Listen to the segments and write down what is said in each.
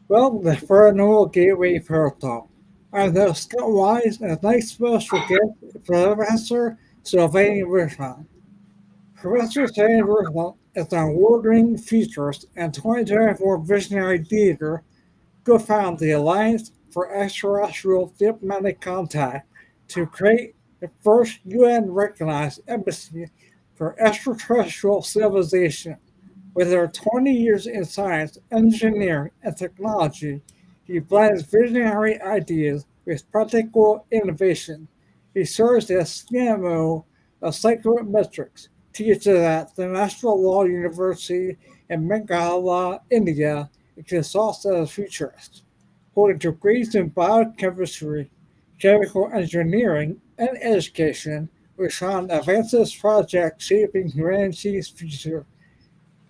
Welcome to Paranormal Gateway Paratalk. I'm the host, Scott Wise, and tonight's special guest, Professor Sylvain Rochon. Professor Sylvain Rochon is an award-winning futurist and 2024 visionary leader who founded the Alliance for Extraterrestrial Diplomatic Contact to create the first UN-recognized embassy for extraterrestrial civilization. With over 20 years in science, engineering, and technology, he blends visionary ideas with practical innovation. He serves as CMO of CykoMetrix, teaches at the National Law University in Meghalaya, India, and consults as a futurist. Holding degrees in biochemistry, chemical engineering, and education, Rashawn advances projects shaping humanity's future.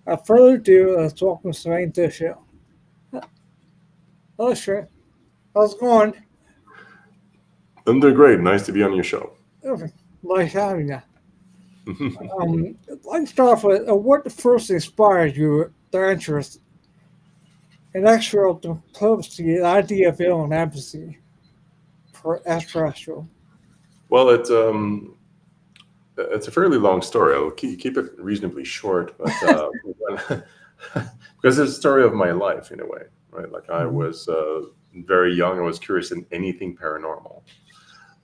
Without further ado, let's welcome Sylvain to the show. Hello, Sylvain. How's it going? I'm doing great. Nice to be on your show. Okay. Nice having you. Let's start off with what first inspired you the interest in extraterrestrial diplomacy, the idea of building an embassy for extraterrestrial? Well, it's a fairly long story. I'll keep it reasonably short, but because it's a story of my life in a way, right? Like I was very young. I was curious in anything paranormal.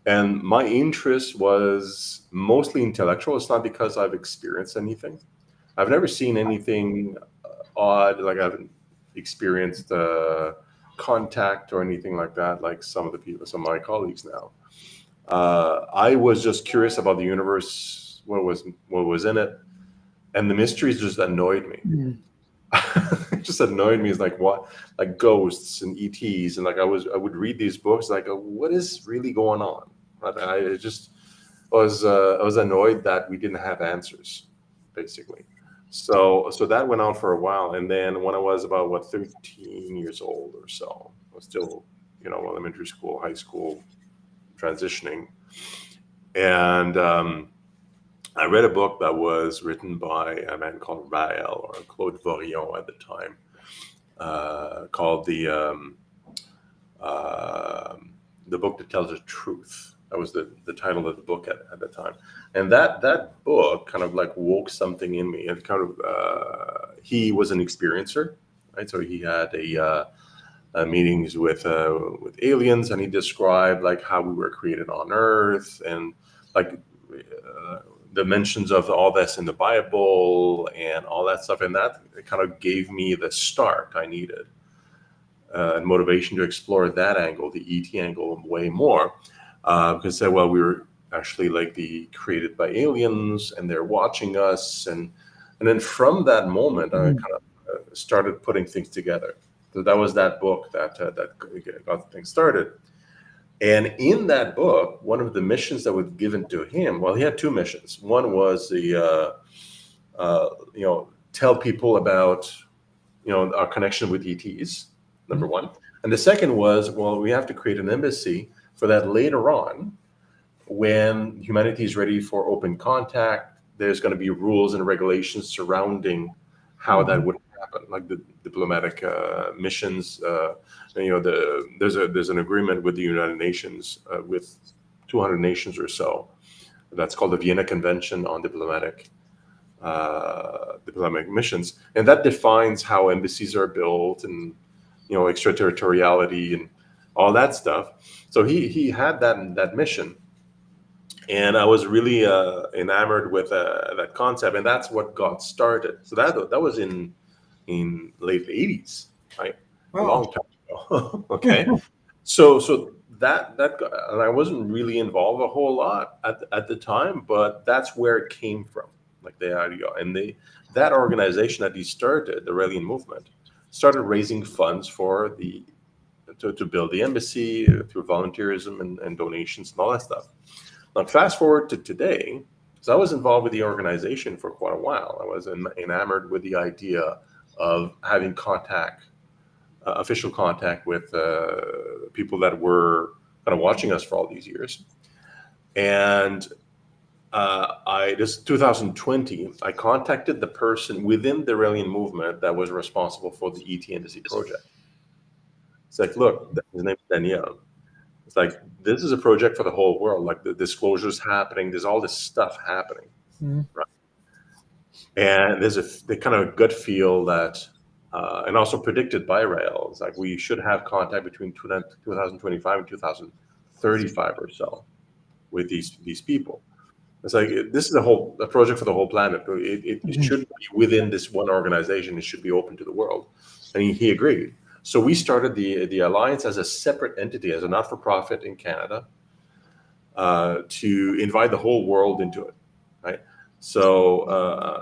And my interest was mostly intellectual. It's not because I've experienced anything. I've never seen anything odd. Like I haven't experienced contact or anything like that, like some of my colleagues now. I was just curious about the universe, what was in it, and the mysteries just annoyed me. It just annoyed me. It's like what, like ghosts and ETs, and like I would read these books, like what is really going on? I just I was annoyed that we didn't have answers, basically. So that went on for a while, and then when I was about 13 years old or so, I was still elementary school, high school, transitioning, and I read a book that was written by a man called Rael or Claude Vorion at the time, called the book that tells the truth. That was the title of the book at the time, and that book kind of like woke something in me. It kind of he was an experiencer, right? So he had meetings with aliens, and he described like how we were created on Earth, and like the mentions of all this in the Bible and all that stuff, and that kind of gave me the start I needed and motivation to explore that angle, the ET angle, way more. Because well, we were actually like the created by aliens, and they're watching us, and then from that moment, I kind of started putting things together. So that was that book that got things started. And in that book, one of the missions that was given to him, well, he had two missions. One was tell people about our connection with ETs, number one, and the second was, well, we have to create an embassy for that later on, when humanity is ready for open contact. There's going to be rules and regulations surrounding how that would happen, like the diplomatic missions. There's an agreement with the United Nations with 200 nations or so. That's called the Vienna Convention on Diplomatic missions, and that defines how embassies are built, and extraterritoriality and all that stuff. So he had that mission, and I was really enamored with that concept, and that's what got started. So that was in late 80s, right? A long time ago. Okay, so that and I wasn't really involved a whole lot at the time, but that's where it came from, like the idea. And that organization that he started, the Aurelian Movement, started raising funds for to build the embassy through volunteerism and donations and all that stuff. Now, fast forward to today, because I was involved with the organization for quite a while. I was enamored with the idea of having contact, official contact with people that were kind of watching us for all these years. And this 2020, I contacted the person within the Aurelian Movement that was responsible for the ET Embassy project. It's like, look, his name's Daniel. It's like, this is a project for the whole world. Like, the disclosure's happening. There's all this stuff happening, right? And there's the kind of gut feel that, and also predicted by Rail, it's like we should have contact between 2025 and 2035 or so with these people. It's like, this is a project for the whole planet. It should be within this one organization. It should be open to the world. And he agreed. So we started the alliance as a separate entity, as a not-for-profit in Canada, to invite the whole world into it, right? So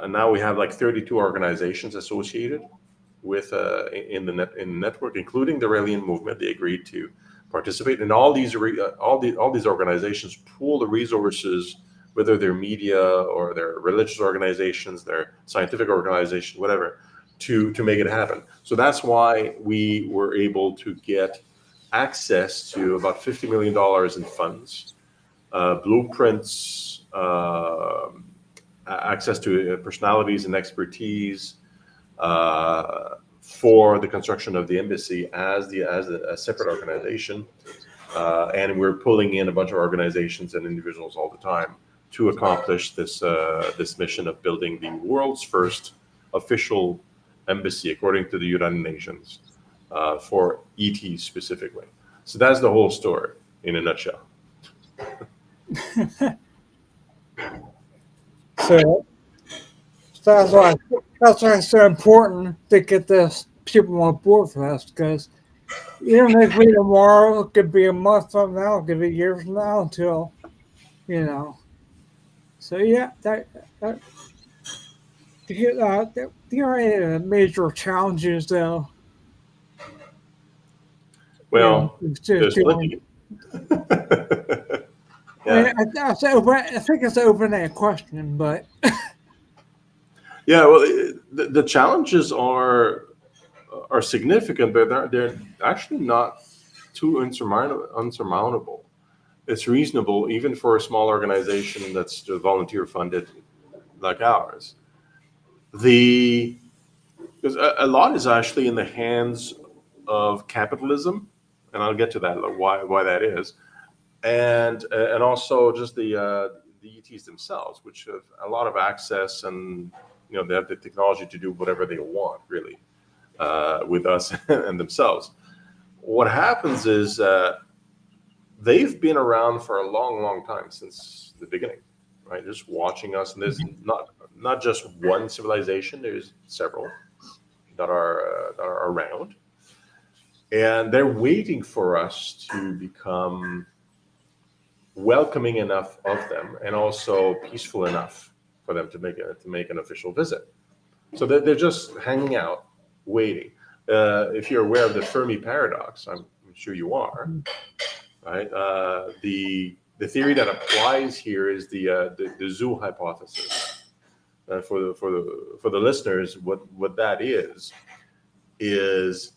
and now we have like 32 organizations associated with in the network, including the Raelian movement. They agreed to participate, and all these organizations pool the resources, whether they're media or their religious organizations, their scientific organization, whatever, to make it happen. So that's why we were able to get access to about $50 million in funds, blueprints, access to personalities and expertise for the construction of the embassy as a separate organization. And we're pulling in a bunch of organizations and individuals all the time to accomplish this mission of building the world's first official embassy, according to the United Nations, for ETs specifically. So that's the whole story in a nutshell. So that's why it's so important to get this people on board for this, because even if we tomorrow, it could be a month from now, it could be years from now until, you know. So yeah, there are major challenges though. Well, It's just there's doing. plenty. I, Yeah. I think it's an open-ended question, but Yeah, well, the challenges are significant, but they're actually not too unsurmountable. It's reasonable even for a small organization that's volunteer funded like ours. Because a lot is actually in the hands of capitalism, and I'll get to that, like why that is, and also just the ETs themselves, which have a lot of access, and they have the technology to do whatever they want, really, with us and themselves. What happens is they've been around for a long, long time, since the beginning, right? Just watching us, and there's not just one civilization. There's several that are around, and they're waiting for us to become welcoming enough of them, and also peaceful enough for them to make an official visit. So they're just hanging out, waiting. If you're aware of the Fermi paradox, I'm sure you are, right? The theory that applies here is the zoo hypothesis. For the listeners, what that is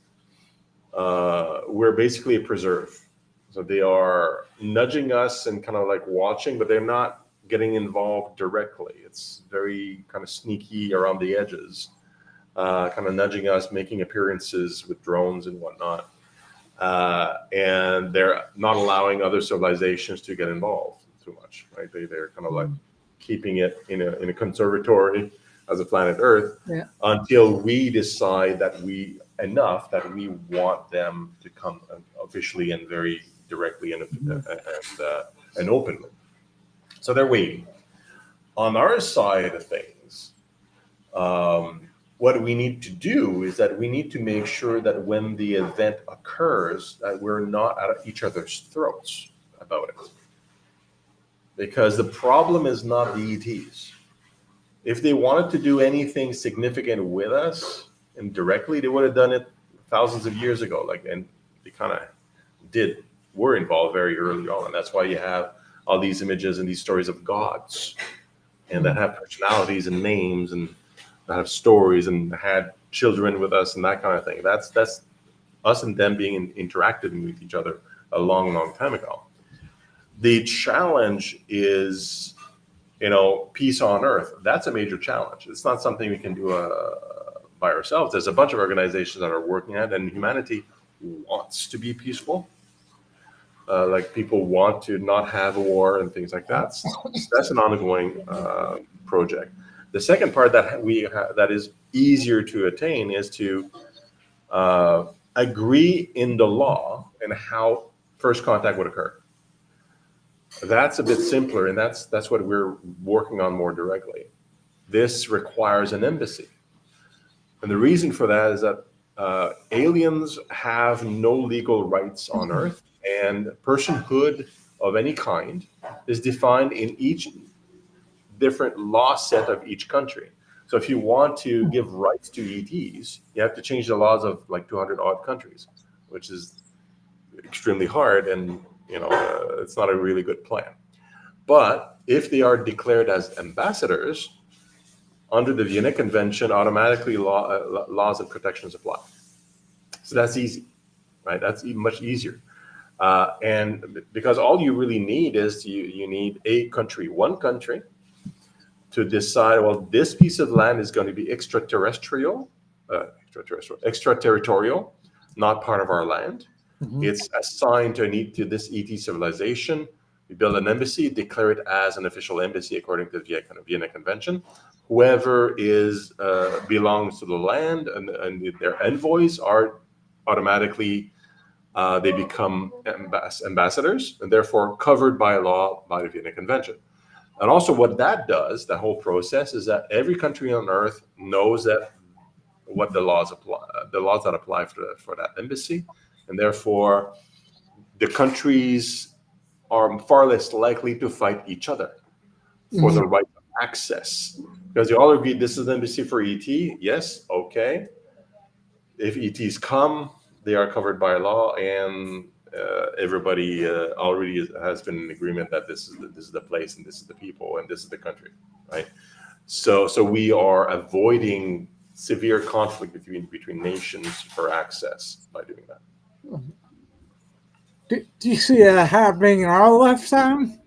we're basically a preserve. So they are nudging us and kind of like watching, but they're not getting involved directly. It's very kind of sneaky around the edges, kind of nudging us, making appearances with drones and whatnot. And they're not allowing other civilizations to get involved too much, right? They're kind of like keeping it in a conservatory as a planet Earth, until we decide that we want them to come officially and very directly and openly. So they're waiting. On our side of things, what we need to do is that we need to make sure that when the event occurs, that we're not at each other's throats about it. Because the problem is not the ETs. If they wanted to do anything significant with us indirectly, they would have done it thousands of years ago. And they kind of were involved very early on. And that's why you have all these images and these stories of gods, and that have personalities and names, and that have stories, and had children with us, and that kind of thing. That's us and them being interacting with each other a long, long time ago. The challenge is, peace on Earth. That's a major challenge. It's not something we can do by ourselves. There's a bunch of organizations that are working at it, and humanity wants to be peaceful. Like people want to not have a war and things like that. That's an ongoing project. The second part that is easier to attain is to agree in the law and how first contact would occur. That's a bit simpler, and that's what we're working on more directly. This requires an embassy, and the reason for that is that aliens have no legal rights on Earth, and personhood of any kind is defined in each different law set of each country. So if you want to give rights to ETs, you have to change the laws of like 200 odd countries, which is extremely hard, and it's not a really good plan. But if they are declared as ambassadors under the Vienna Convention, automatically laws and protections apply. So that's easy, right? That's much easier. And because all you really need is you need one country to decide, well, this piece of land is going to be extraterrestrial, extraterritorial, not part of our land. Mm-hmm. It's assigned to this ET civilization. We build an embassy, declare it as an official embassy according to the Vienna Convention. Whoever belongs to the land and their envoys are automatically they become ambassadors and therefore covered by law by the Vienna Convention. And also what that does, the whole process, is that every country on Earth knows that what the laws that apply for that embassy, and therefore the countries are far less likely to fight each other for the right of access. Because you all agree this is an embassy for ET, yes, okay. If ETs come, they are covered by law, and everybody already has been in agreement that this is the place, and this is the people, and this is the country, right? So we are avoiding severe conflict between nations for access by doing that. Do you see that happening in our lifetime?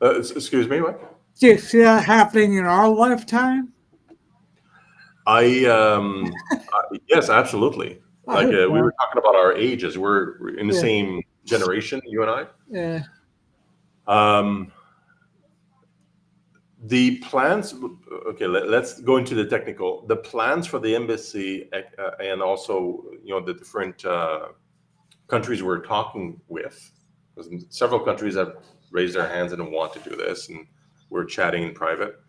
Excuse me, what? Do you see that happening in our lifetime? Yes, absolutely. Like we were talking about our ages. We're in the same generation, you and I. Yeah. The plans. Okay, let's go into the technical. The plans for the embassy and also the different countries we're talking with. Because several countries have raised their hands and want to do this, and we're chatting in private.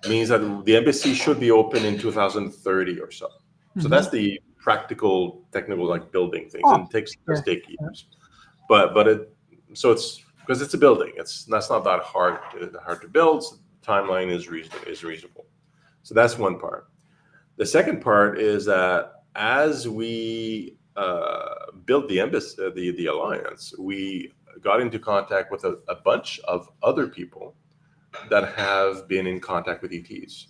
Means that the embassy should be open in 2030 or so. So that's the practical, technical, like building things, and it does take years. But it's because it's a building. That's not that hard to build. So the timeline is reasonable. So that's one part. The second part is that as we built the embassy, the alliance, we got into contact with a bunch of other people that have been in contact with ETs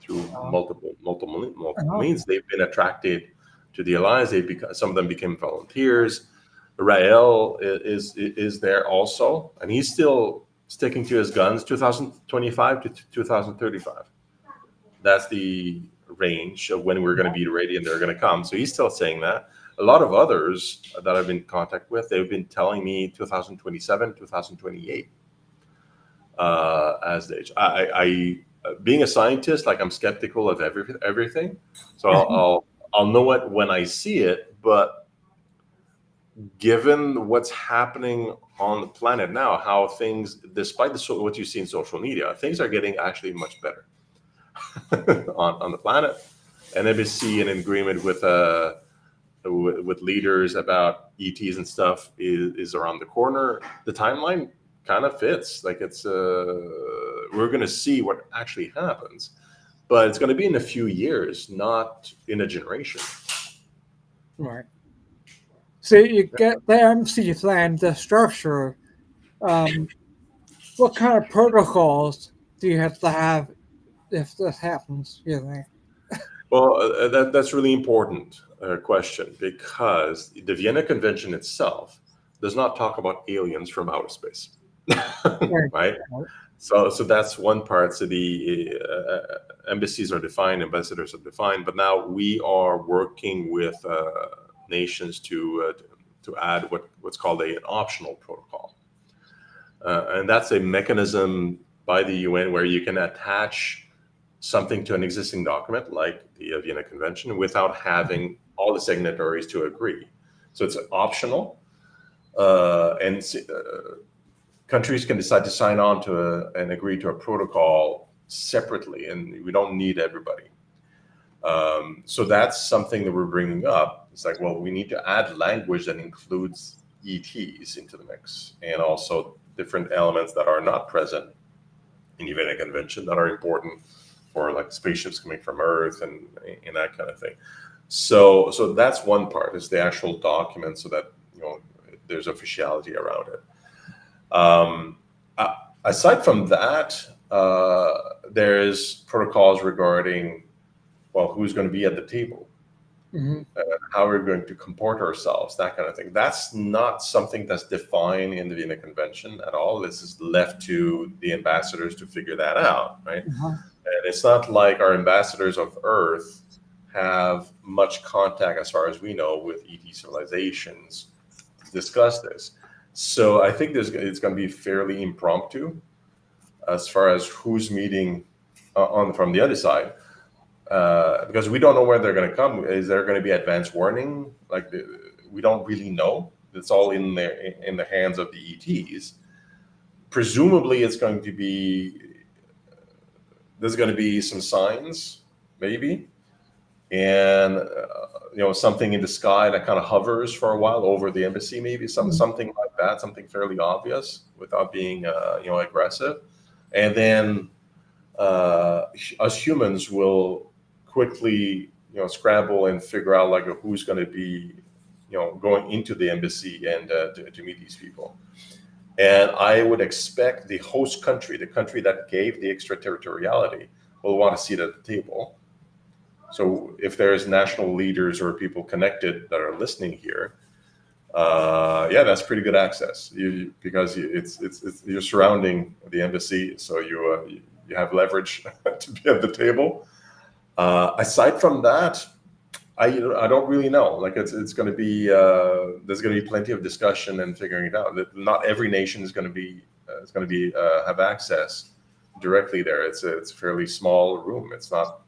through multiple means. They've been attracted to the alliance. Some of them became volunteers. Rael is there also, and he's still sticking to his guns. 2025 to 2035. That's the range of when we're going to be ready and they're going to come. So he's still saying that. A lot of others that I've been in contact with, they've been telling me 2027, 2028 as the age. I being a scientist, like I'm skeptical of everything. So I'll know it when I see it. But given what's happening on the planet now, how things, despite what you see in social media, things are getting actually much better on the planet. And NBC, in agreement with leaders about ETs and stuff, is around the corner. The timeline kind of fits. Like it's we're going to see what actually happens, but it's going to be in a few years, not in a generation. Right. So you get the MC plan, the structure. What kind of protocols do you have to have if this happens? You think? Well, that's really important question, because the Vienna Convention itself does not talk about aliens from outer space, right? So that's one part. So the embassies are defined, ambassadors are defined, but now we are working with nations to add what's called an optional protocol, and that's a mechanism by the UN where you can attach something to an existing document like the Vienna Convention without having all the signatories to agree. So it's optional, and countries can decide to sign on to and agree to a protocol separately, and we don't need everybody. So that's something that we're bringing up. It's like, well, we need to add language that includes ETs into the mix, and also different elements that are not present in the Vienna Convention that are important for like spaceships coming from Earth and that kind of thing. So that's one part, is the actual document, so that there's officiality around it. Aside from that, there's protocols regarding, well, who's going to be at the table, how we're going to comport ourselves, that kind of thing. That's not something that's defined in the Vienna Convention at all. This is left to the ambassadors to figure that out, right? And it's not like our ambassadors of Earth have much contact, as far as we know, with ET civilizations to discuss this. So I think it's going to be fairly impromptu as far as who's meeting from the other side, because we don't know where they're going to come. Is there going to be advance warning? We don't really know. It's all in the hands of the ETs. Presumably, there's going to be some signs, maybe, and something in the sky that kind of hovers for a while over the embassy, maybe something like that, something fairly obvious without being aggressive. And then us humans will quickly scramble and figure out like who's going to be going into the embassy and to meet these people. And I would expect the host country, the country that gave the extraterritoriality, will want to sit at the table. So if there's national leaders or people connected that are listening here, that's pretty good access. Because you're surrounding the embassy, so you have leverage to be at the table. Aside from that, I don't really know. Like it's going to be there's going to be plenty of discussion and figuring it out. Not every nation is going to be have access directly there. It's a fairly small room. It's not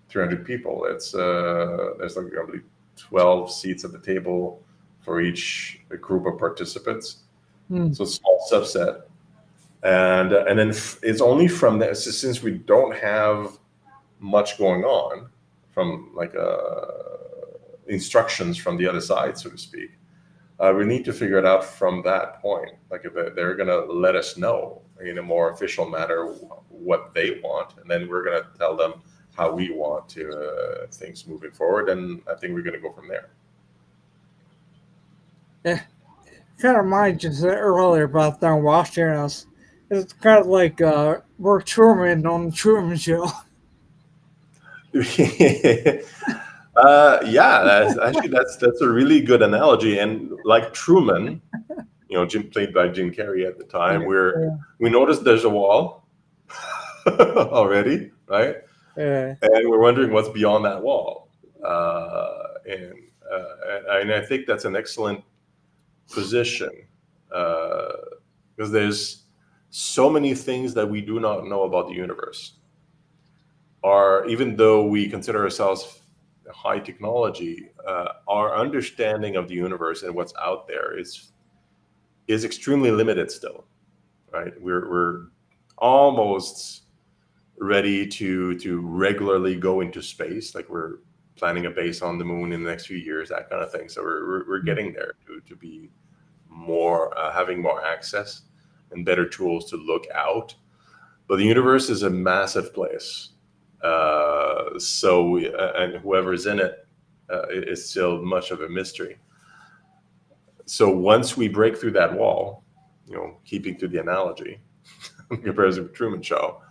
300 people. It's there's like probably 12 seats at the table for each group of participants. So it's a small subset, and then it's only from that. Since we don't have much going on from like instructions from the other side, so to speak, we need to figure it out from that point. Like if they're going to let us know in a more official manner what they want, and then we're going to tell them how we want to things moving forward, and I think we're going to go from there. Yeah, kind of reminds you said earlier about them watching us. It's kind of like we're Truman on the Truman Show. That's a really good analogy. And like Truman, played by Jim Carrey at the time, we noticed there's a wall already, right? Yeah. And we're wondering what's beyond that wall. And I think that's an excellent position, because there's so many things that we do not know about the universe. Or even though we consider ourselves high technology, our understanding of the universe and what's out there is extremely limited still, right? We're almost ready to regularly go into space, like we're planning a base on the moon in the next few years, that kind of thing. So we're getting there to be more having more access and better tools to look out. But the universe is a massive place. And whoever's in it is still much of a mystery. So once we break through that wall, keeping to the analogy, compared to the Truman Show,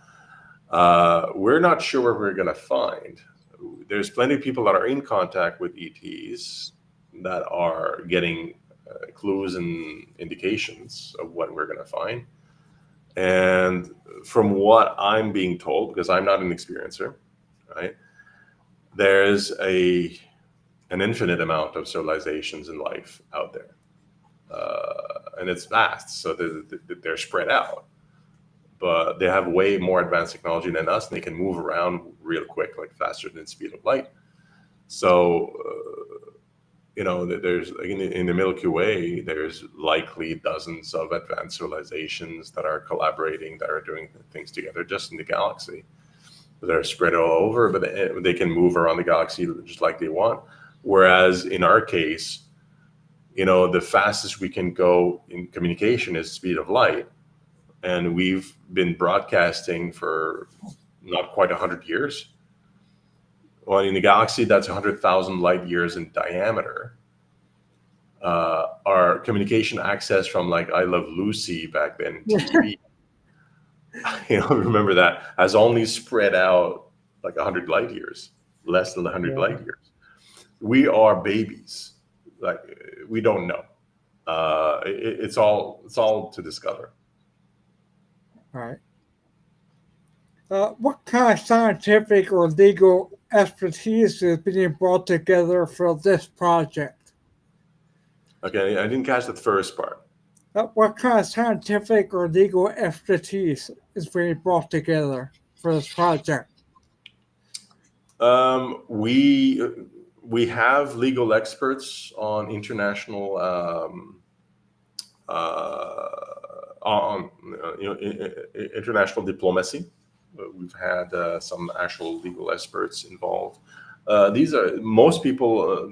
we're not sure what we're going to find. There's plenty of people that are in contact with ETs that are getting clues and indications of what we're going to find. And from what I'm being told, because I'm not an experiencer, right, there's an infinite amount of civilizations and life out there, and it's vast. So they're spread out, but they have way more advanced technology than us, and they can move around real quick, like faster than the speed of light. So there's like in the Milky Way, there's likely dozens of advanced civilizations that are collaborating, that are doing things together just in the galaxy. They're spread all over, but they can move around the galaxy just like they want. Whereas in our case, the fastest we can go in communication is speed of light. And we've been broadcasting for not quite 100 years. Well, in the galaxy, that's 100,000 light years in diameter. Our communication access from like I Love Lucy back then, TV, remember that, has only spread out like 100 light years, less than 100 light years. We are babies. Like, we don't know. It's all to discover. All right. What kind of scientific or legal expertise is being brought together for this project? Okay, I didn't catch the first part. What kind of scientific or legal expertise is being brought together for this project? We have legal experts on international international diplomacy. We've had some actual legal experts involved. These are most people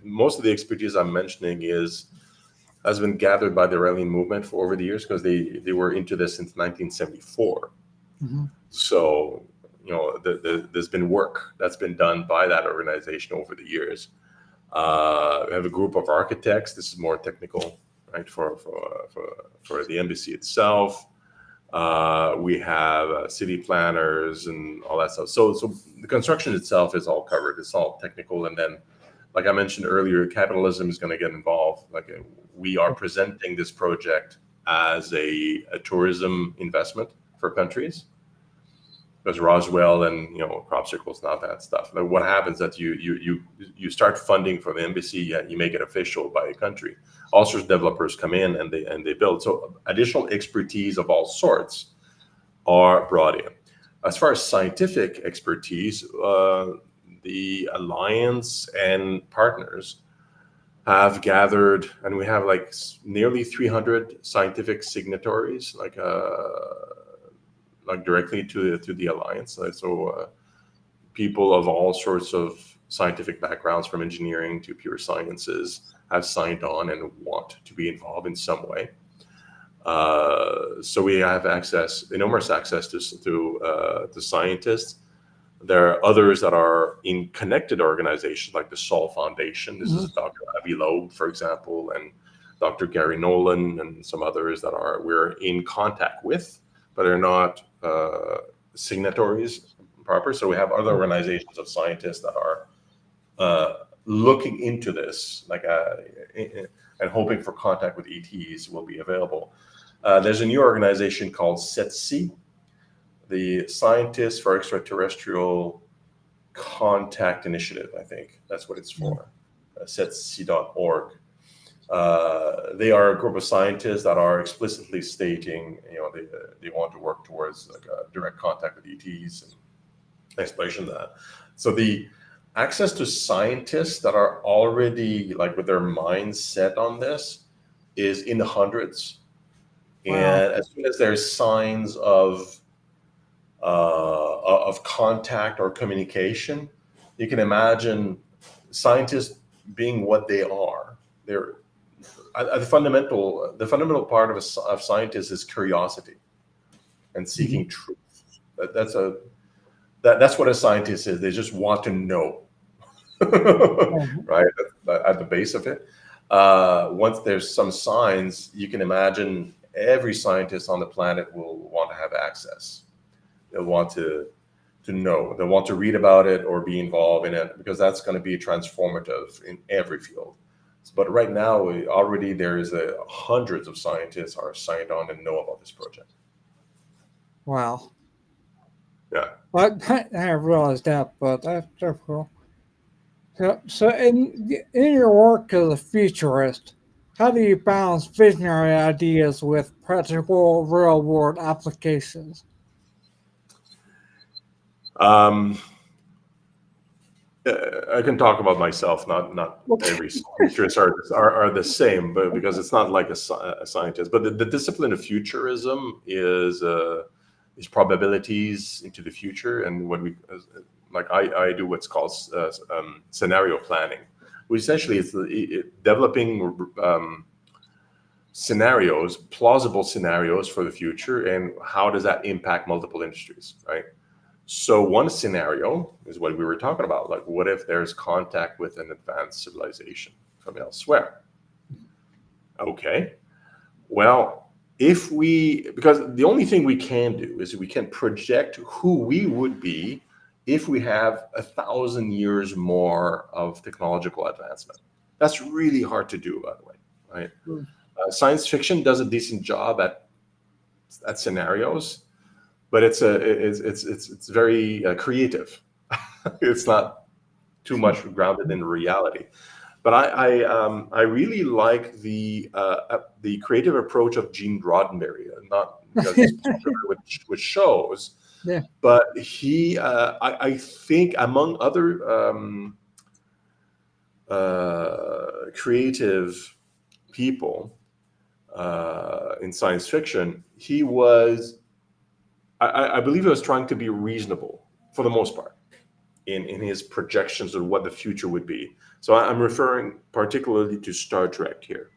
most of the expertise I'm mentioning has been gathered by the Iranian movement for over the years, because they were into this since 1974. Mm-hmm. So there's been work that's been done by that organization over the years. We have a group of architects. This is more technical, right, for the embassy itself. We have city planners and all that stuff. So the construction itself is all covered. It's all technical. And then, like I mentioned earlier, capitalism is going to get involved. Like, we are presenting this project as a tourism investment for countries, because Roswell and crop circles, not that stuff. Like, what happens that you start funding for the embassy, and you make it official by a country. All sorts of developers come in and they build. So additional expertise of all sorts are brought in. As far as scientific expertise, the Alliance and partners have gathered, and we have like nearly 300 scientific signatories, like directly to the Alliance. So people of all sorts of scientific backgrounds, from engineering to pure sciences, have signed on and want to be involved in some way. So we have enormous access to scientists. There are others that are in connected organizations, like the Sol Foundation. This is Dr. Avi Loeb, for example, and Dr. Gary Nolan, and some others that we're in contact with, but are not signatories proper. So we have other organizations of scientists that are looking into this, and hoping for contact with ETs will be available. There's a new organization called SETC, the Scientists for Extraterrestrial Contact Initiative. I think that's what it's for. SETC.org. They are a group of scientists that are explicitly stating, they want to work towards like a direct contact with ETs and exploration of that. So the access to scientists that are already like with their minds set on this is in the hundreds. Wow. And as soon as there's signs of contact or communication, you can imagine scientists being what they are. They're the fundamental part of scientists is curiosity and seeking truth. That's what a scientist is. They just want to know, right? At the base of it. Once there's some signs, you can imagine every scientist on the planet will want to have access. They'll want to know. They'll want to read about it or be involved in it, because that's going to be transformative in every field. But right now, already there's hundreds of scientists are signed on and know about this project. Wow. Yeah. I realized that, but that's cool. So in your work as a futurist, how do you balance visionary ideas with practical real world applications? Um, I can talk about myself, not Okay. every futurists are the same, but because it's not like a scientist. But the discipline of futurism is probabilities into the future, and what we like I do what's called scenario planning, which essentially is developing scenarios, plausible scenarios for the future, and how does that impact multiple industries, right? So one scenario is what we were talking about. Like, what if there's contact with an advanced civilization from elsewhere? Okay. Well, because the only thing we can do is we can project who we would be if we have 1,000 years more of technological advancement. That's really hard to do, by the way, right? Science fiction does a decent job at scenarios, but it's very creative. It's not too much grounded in reality. But I really like the creative approach of Gene Roddenberry, not because he's popular with shows, Yeah. but he I think among other creative people in science fiction, he was I believe he was trying to be reasonable for the most part in his projections of what the future would be. So I'm referring particularly to Star Trek here,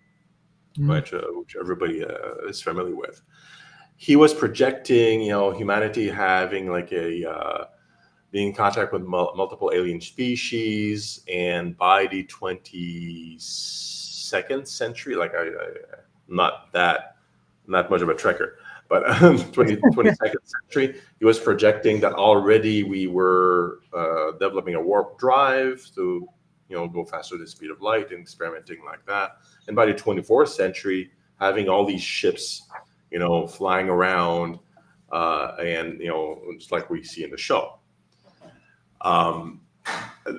right, which everybody is familiar with. He was projecting, humanity having like being in contact with multiple alien species, and by the 22nd century, like I'm not much of a trekker, but 22nd century, he was projecting that already we were developing a warp drive to, go faster than the speed of light and experimenting like that. And by the 24th century, having all these ships, flying around, and just like we see in the show.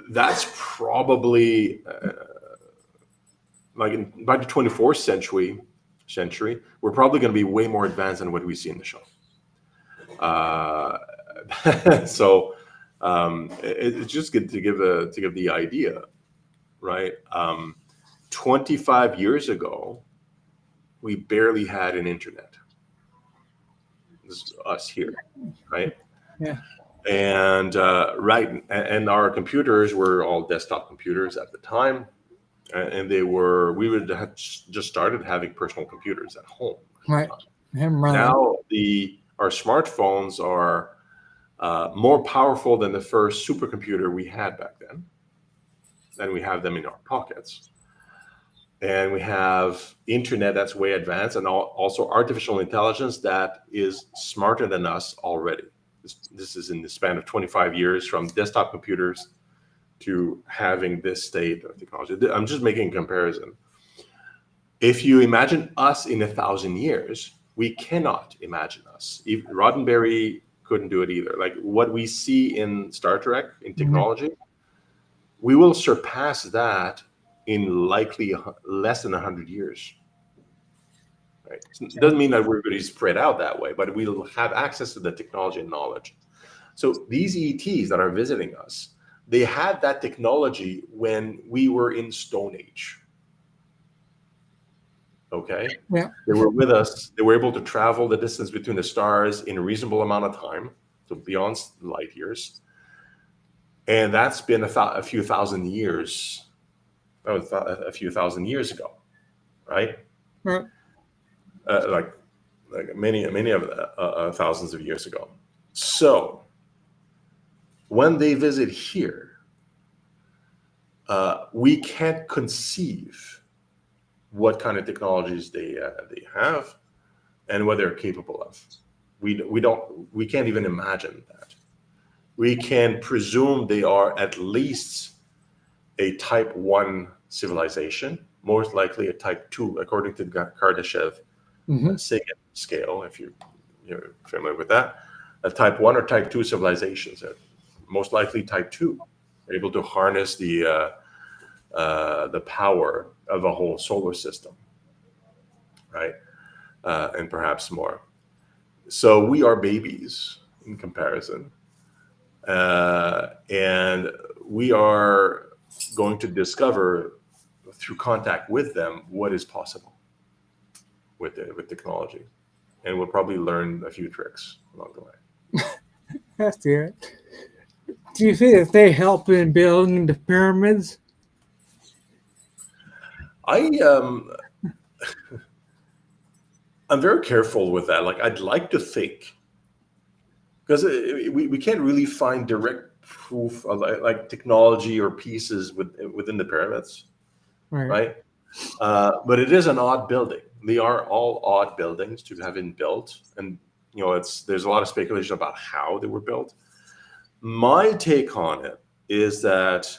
That's probably by the 24th century, we're probably going to be way more advanced than what we see in the show. So it's just good to give the idea, right? 25 years ago, we barely had an internet. This is us here, right? Yeah. And and our computers were all desktop computers at the time, and we would have just started having personal computers at home. Right. Now our smartphones are more powerful than the first supercomputer we had back then, and we have them in our pockets. And we have internet that's way advanced, and also artificial intelligence that is smarter than us already. This is in the span of 25 years, from desktop computers to having this state of technology. I'm just making a comparison. If you imagine us in 1,000 years, we cannot imagine us. Roddenberry couldn't do it either. Like what we see in Star Trek in technology, we will surpass that in likely less than 100 years. Right? It doesn't mean that we're going to spread out that way, but we'll have access to the technology and knowledge. So these ETs that are visiting us, they had that technology when we were in Stone Age. Okay? Yeah. They were with us. They were able to travel the distance between the stars in a reasonable amount of time, so beyond light years. And that's been a few thousand years. That was a few thousand years ago, right? Right. Like many of thousands of years ago. So when they visit here, we can't conceive what kind of technologies they have and what they're capable of. We can't even imagine that. We can presume they are at least a type 1 civilization, most likely a type 2, according to the Kardashev Mm-hmm. Sagan scale, if you're familiar with that. A type 1 or type 2 civilizations, most likely type 2, are able to harness the power of a whole solar system, right? And perhaps more. So we are babies in comparison. And we are going to discover through contact with them what is possible with technology. And we'll probably learn a few tricks along the way. That's good. Do you think that they help in building the pyramids? I I'm very careful with that. Like I'd like to think, because we can't really find direct proof of like technology or pieces within the pyramids, Right. right? But it is an odd building. They are all odd buildings to have been built, and there's a lot of speculation about how they were built. My take on it is that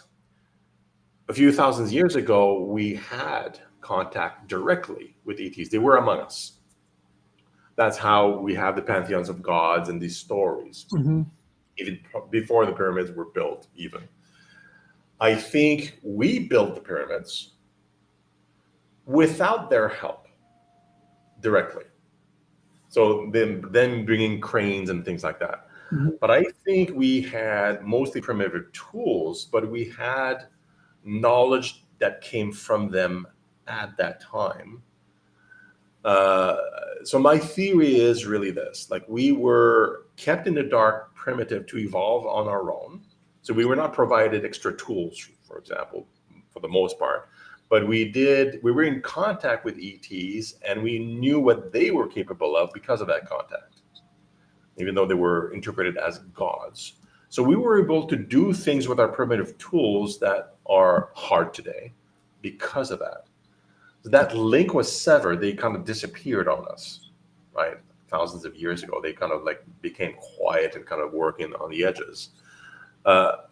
a few thousand years ago, we had contact directly with ETs. They were among us. That's how we have the pantheons of gods and these stories, Mm-hmm. even before the pyramids were built. Even I think we built the pyramids without their help directly. So then bringing cranes and things like that. Mm-hmm. But I think we had mostly primitive tools, but we had knowledge that came from them at that time. So my theory is really this: like we were kept in the dark, primitive, to evolve on our own. So we were not provided extra tools, for example, for the most part. But we were in contact with ETs, and we knew what they were capable of because of that contact, even though they were interpreted as gods. So we were able to do things with our primitive tools that are hard today because of that. So that link was severed. They kind of disappeared on us, right? Thousands of years ago, they kind of like became quiet and kind of working on the edges.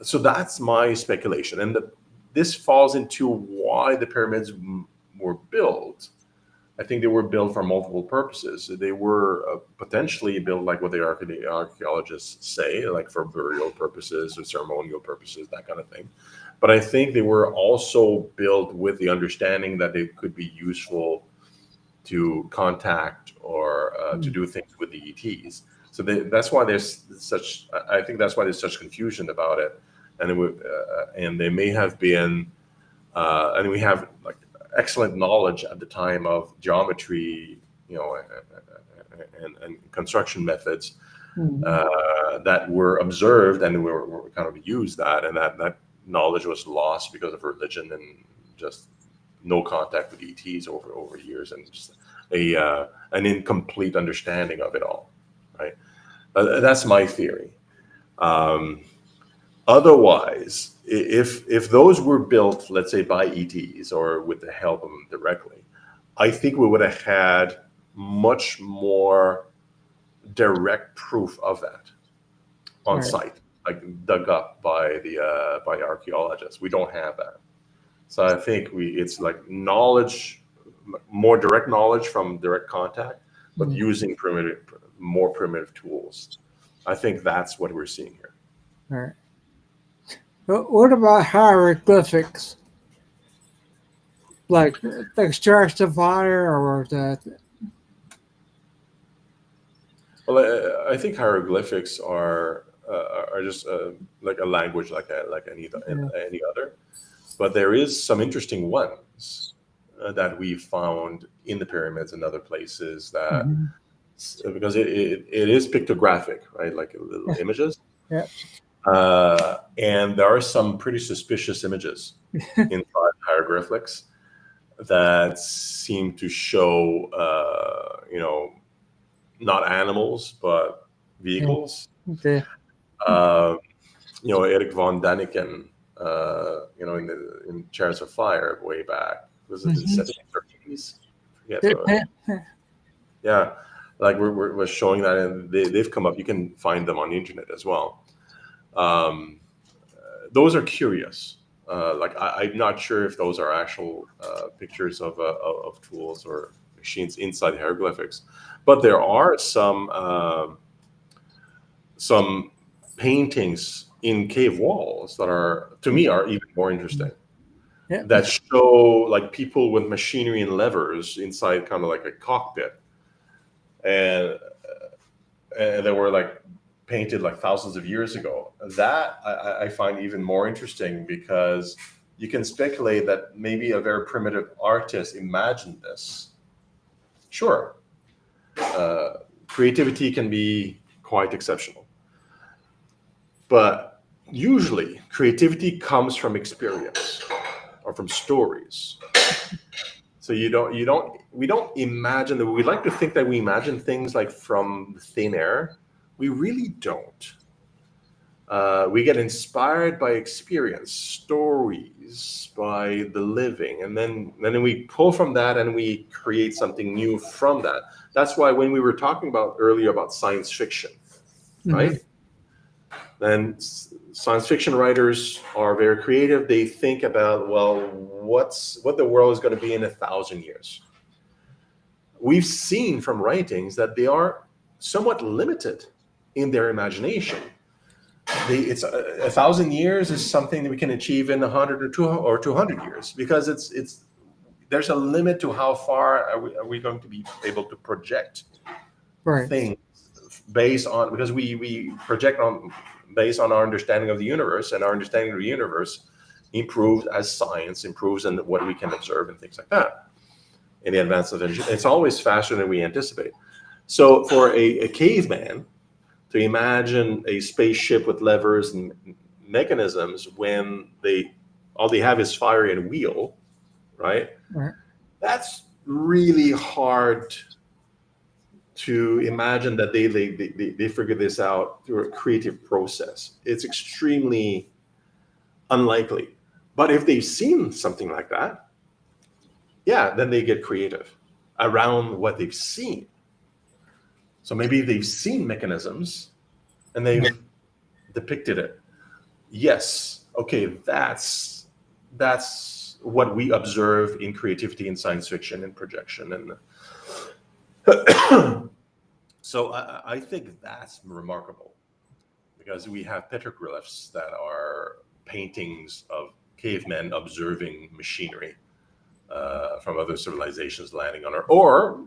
So that's my speculation. And this falls into why the pyramids were built. I think they were built for multiple purposes. They were potentially built like what the archaeologists say, like for burial purposes or ceremonial purposes, that kind of thing. But I think they were also built with the understanding that they could be useful to contact or to do things with the ETs. So that's why there's such. I think that's why there's such confusion about it, and they may have been, and we have like excellent knowledge at the time of geometry, and construction methods that were observed, and were kind of used that, and that knowledge was lost because of religion and just no contact with ETs over years, and just an incomplete understanding of it all. Right, that's my theory. Otherwise, if those were built, let's say by ETs or with the help of them directly, I think we would have had much more direct proof of that on Right. site, like dug up by by archaeologists. We don't have that, so I think it's like knowledge, more direct knowledge from direct contact, but Mm. using more primitive tools. I think that's what we're seeing here. Right. But what about hieroglyphics? Like the extraction fire or the. Well, I think hieroglyphics are just like a language, like Yeah. any other. But there is some interesting ones that we found in the pyramids and other places that Mm-hmm. because it is pictographic, right? Like little images, Yeah. and there are some pretty suspicious images inside hieroglyphics that seem to show, not animals but Yeah. vehicles. Okay. Uh, Eric von Daniken, in Chariots of Fire way back. Was it the Mm-hmm. 70s or 80s? Forget. Yeah, like we're showing that, and they've come up. You can find them on the internet as well. Um, those are curious. I'm not sure if those are actual pictures of tools or machines inside hieroglyphics, but there are some paintings in cave walls that are, to me, are even more interesting. Yeah. That show like people with machinery and levers inside kind of like a cockpit, and they were like painted like thousands of years ago. That I find even more interesting, because you can speculate that maybe a very primitive artist imagined this. Sure, creativity can be quite exceptional, but usually creativity comes from experience or from stories. So we don't imagine that. We like to think that we imagine things like from thin air. We really don't. We get inspired by experience, stories, by the living, and then we pull from that and we create something new from that. That's why when we were talking about earlier about science fiction, right? Then science fiction writers are very creative. They think about, well, what the world is going to be in 1,000 years. We've seen from writings that they are somewhat limited in their imagination. It's 1,000 years is something that we can achieve in 100 or 200 years, because it's there's a limit to how far are we going to be able to project Right. things based on, because we project on based on our understanding of the universe, and our understanding of the universe improves as science improves and what we can observe and things like that. In the advance of engineering, it's always faster than we anticipate. So for a caveman to imagine a spaceship with levers and mechanisms when all they have is fire and wheel, right? Right. That's really hard to imagine that they figure this out through a creative process. It's extremely unlikely. But if they've seen something like that, yeah, then they get creative around what they've seen. So maybe they've seen mechanisms and they've depicted it. Yes, okay, that's what we observe in creativity in science fiction and projection. And so I think that's remarkable, because we have petroglyphs that are paintings of cavemen observing machinery from other civilizations landing on Earth, or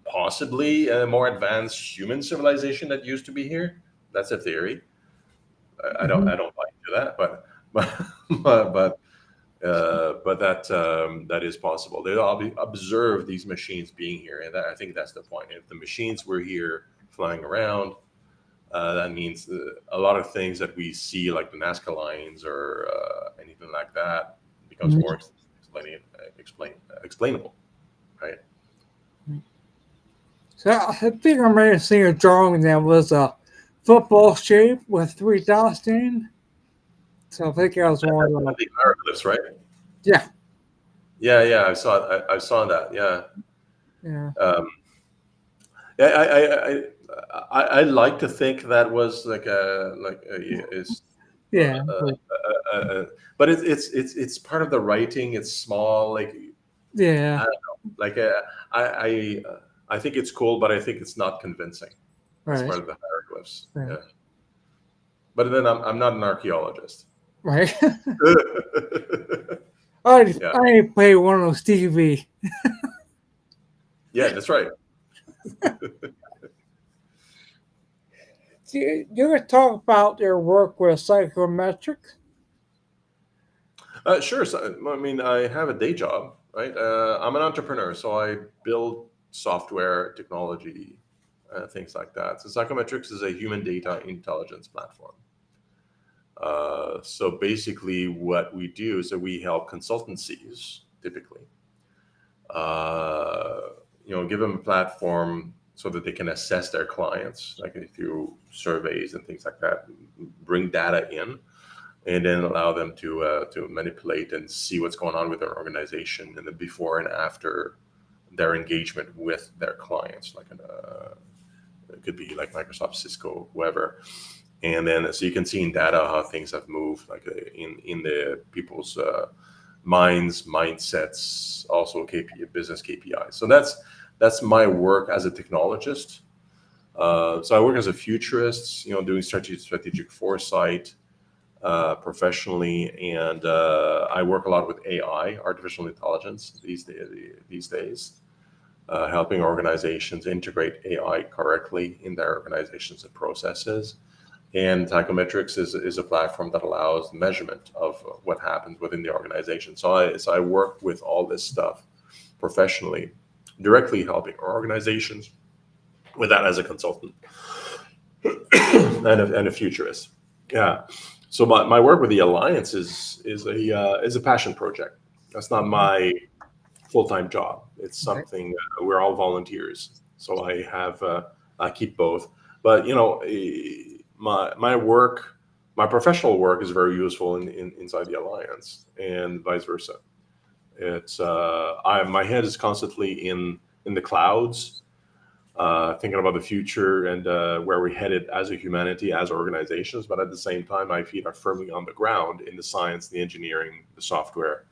possibly a more advanced human civilization that used to be here. That's a theory. I don't buy into that, but that is possible. They'll observe these machines being here, and I think that's the point. If the machines were here flying around, that means a lot of things that we see, like the Nazca lines or anything like that, becomes more explainable, right? So I think I may have seen a drawing that was a football shape with 3 dots in. So I think I was one of them. The hieroglyphs, right? Yeah. Yeah. I saw that. Yeah. Yeah. Yeah, I like to think that was like is Yeah. but it's part of the writing. It's small, like Yeah. I don't know, like I think it's cool, but I think it's not convincing. It's Right. part of the hieroglyphs. Right. Yeah, but then I'm not an archaeologist. Right. Yeah, I play one of those TV. yeah, that's right. You could talk about your work with CykoMetrix. Sure. So, I mean, I have a day job, right? I'm an entrepreneur, so I build software, technology, things like that. So CykoMetrix is a human data intelligence platform. So basically, what we do is that we help consultancies, typically, give them a platform so that they can assess their clients, like through surveys and things like that, bring data in, and then allow them to manipulate and see what's going on with their organization and the before and after their engagement with their clients. Like it could be like Microsoft, Cisco, whoever. And then so you can see in data how things have moved, like in the people's minds, mindsets, also business KPIs. So that's my work as a technologist. So I work as a futurist, doing strategic foresight professionally, and I work a lot with AI, artificial intelligence these days, helping organizations integrate AI correctly in their organizations and processes. And CykoMetrix is a platform that allows measurement of what happens within the organization. So I work with all this stuff professionally, directly helping organizations with that as a consultant and a futurist. Yeah. So my work with the Alliance is a passion project. That's not my full-time job. It's something we're all volunteers. So I keep both. But my work, my professional work is very useful inside the Alliance, and vice versa. It's my head is constantly in the clouds, thinking about the future and where we're headed as a humanity, as organizations. But at the same time, my feet are firmly on the ground in the science, the engineering, the software,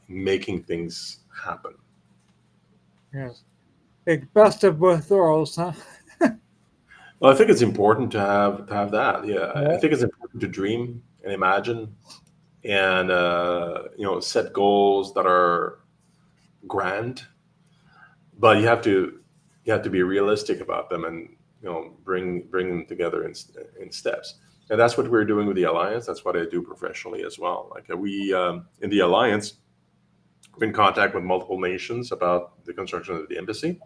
making things happen. Yes. Like best of both worlds, huh? Well, I think it's important to have that. Yeah, I Yeah. think it's important to dream and imagine, and set goals that are grand, but you have to be realistic about them, and bring them together in steps. And that's what we're doing with the Alliance. That's what I do professionally as well. Like we in the Alliance, we're in contact with multiple nations about the construction of the embassy.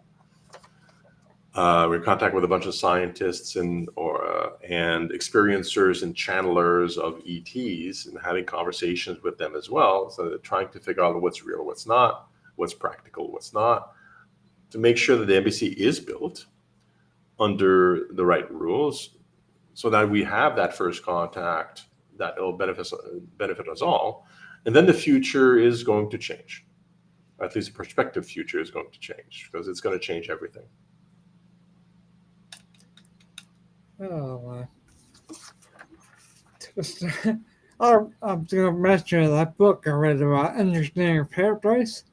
We're in contact with a bunch of scientists and experiencers and channelers of ETs, and having conversations with them as well. So they're trying to figure out what's real, what's not, what's practical, what's not, to make sure that the embassy is built under the right rules, so that we have that first contact that will benefit us all. And then the future is going to change. At least the prospective future is going to change, because it's going to change everything. Oh, my. I'm going to mention that book I read about engineering paradise.